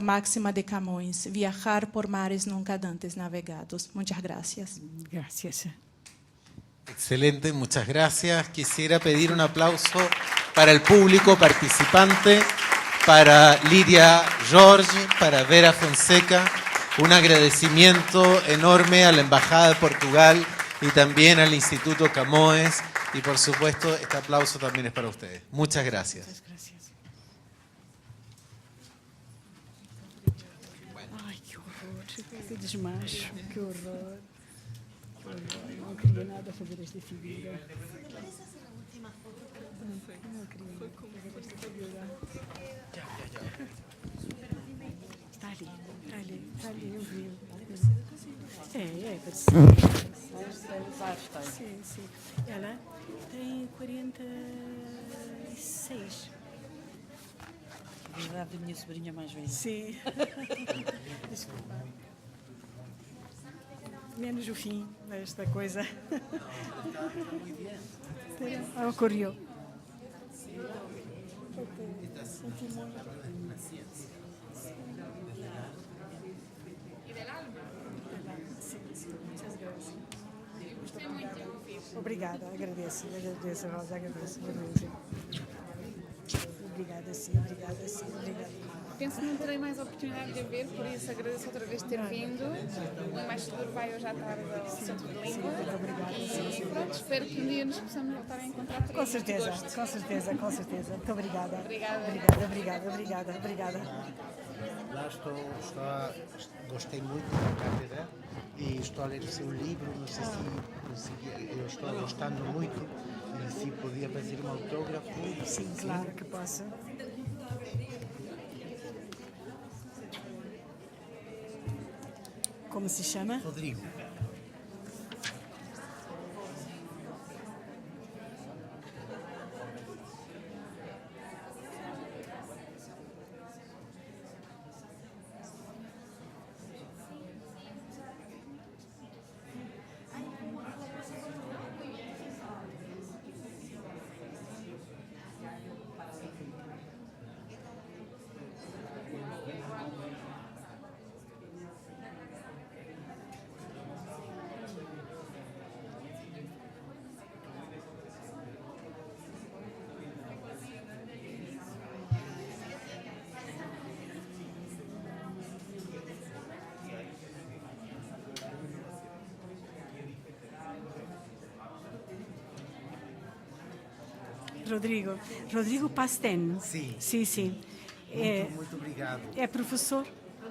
máxima de Camões: viajar por mares nunca antes navegados. Muchas gracias. Gracias. Excelente, muchas gracias. Quisiera pedir un aplauso para el público participante, para Lidia Jorge, para Vera Fonseca. Un agradecimiento enorme a la Embajada de Portugal y también al Instituto Camões. Y por supuesto, este aplauso también es para ustedes. Muchas gracias. Muchas gracias. Ai, que horror, que desmacho, que horror. Não queria nada fazer esta figura. Não queria fazer esta figura. Está ali, eu vi. É parecido. Sim, sim. Ela tem 46. A idade da minha sobrinha mais velha. Sim. Desculpa. Menos o fim desta coisa. Ocorreu. Obrigada, agradeço, Rosa, agradeço. Obrigada, sim, obrigada. Penso que não terei mais oportunidade de a ver, por isso agradeço outra vez ter vindo. O embaixador vai hoje à tarde ao Centro de Língua. E pronto, espero que um dia nos possamos voltar a encontrar. Com certeza. Muito obrigada. Obrigada. Lá gostei muito da cátedra e estou a ler o seu livro, não sei se eu estou gostando muito e se podia fazer um autógrafo. Sim, claro que posso. Como se chama? Rodrigo. Rodrigo. Rodrigo Pasten. Sim. Sim, sim. Muito obrigado. É professor?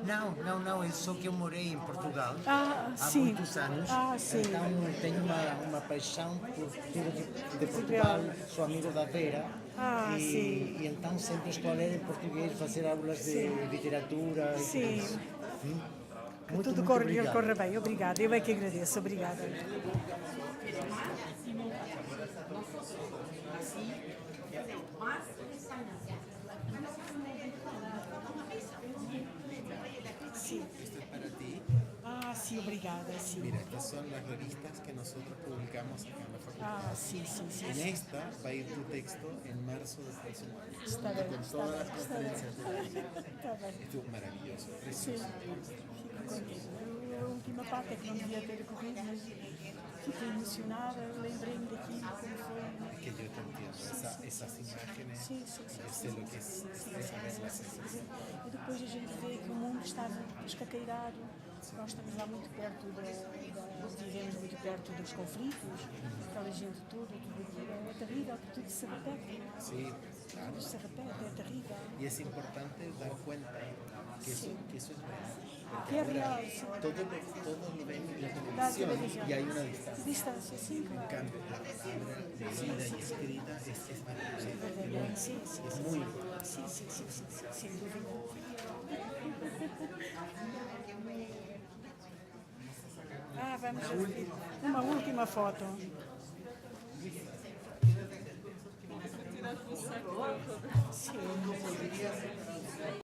Não, é só que eu morei em Portugal Ah, há sim. muitos anos. Ah, sim. Então tenho uma paixão por tudo de Portugal, sou amigo da Vera. Ah, sim. E então sempre estou a ler em português, fazer aulas de literatura. Sim. E tudo isso. Que Muito, tudo muito corra obrigado. bem. Obrigada. Eu é que agradeço. Obrigada. Sí. Esto es para ti. Ah, sí, obrigada, sí. Mira, estas son las revistas que nosotros publicamos acá en la facultad. Ah, sí, sí, sí. En sí. esta va a ir tu texto en marzo del próximo año. Está bien, Con está todas bien, las está bien. conferencias de la Está bien. Esto es maravilloso, Sí, precioso. fico contente. A última parte é que não devia ter ocorrido, mas fiquei emocionada, lembrei-me daquilo, como foi. Es que yo te entiendo, esas imágenes, Sim, sim, sim. yo sé lo que es verlas así. E depois a gente vê que o mundo estava escaqueirado. Nós estamos lá muito perto vivemos muito perto dos conflitos, aquela gente toda, tudo aquilo. É terrível que tudo se repete. Sí, claro. Tudo se repete, é terrível. Y es importante dar cuenta que eso es real. Porque Que é ahora real, sim. todo lo ven en la Da televisión televisão. y hay una distancia. Distância, sim, En claro. cambio, la palabra leída y escrita es maravillosa. Verdadeiro, sim, sim. Es muy importante. Sim, sim, sim, sim, sim, sem dúvida. Ah, vamos a uma última foto. Sim.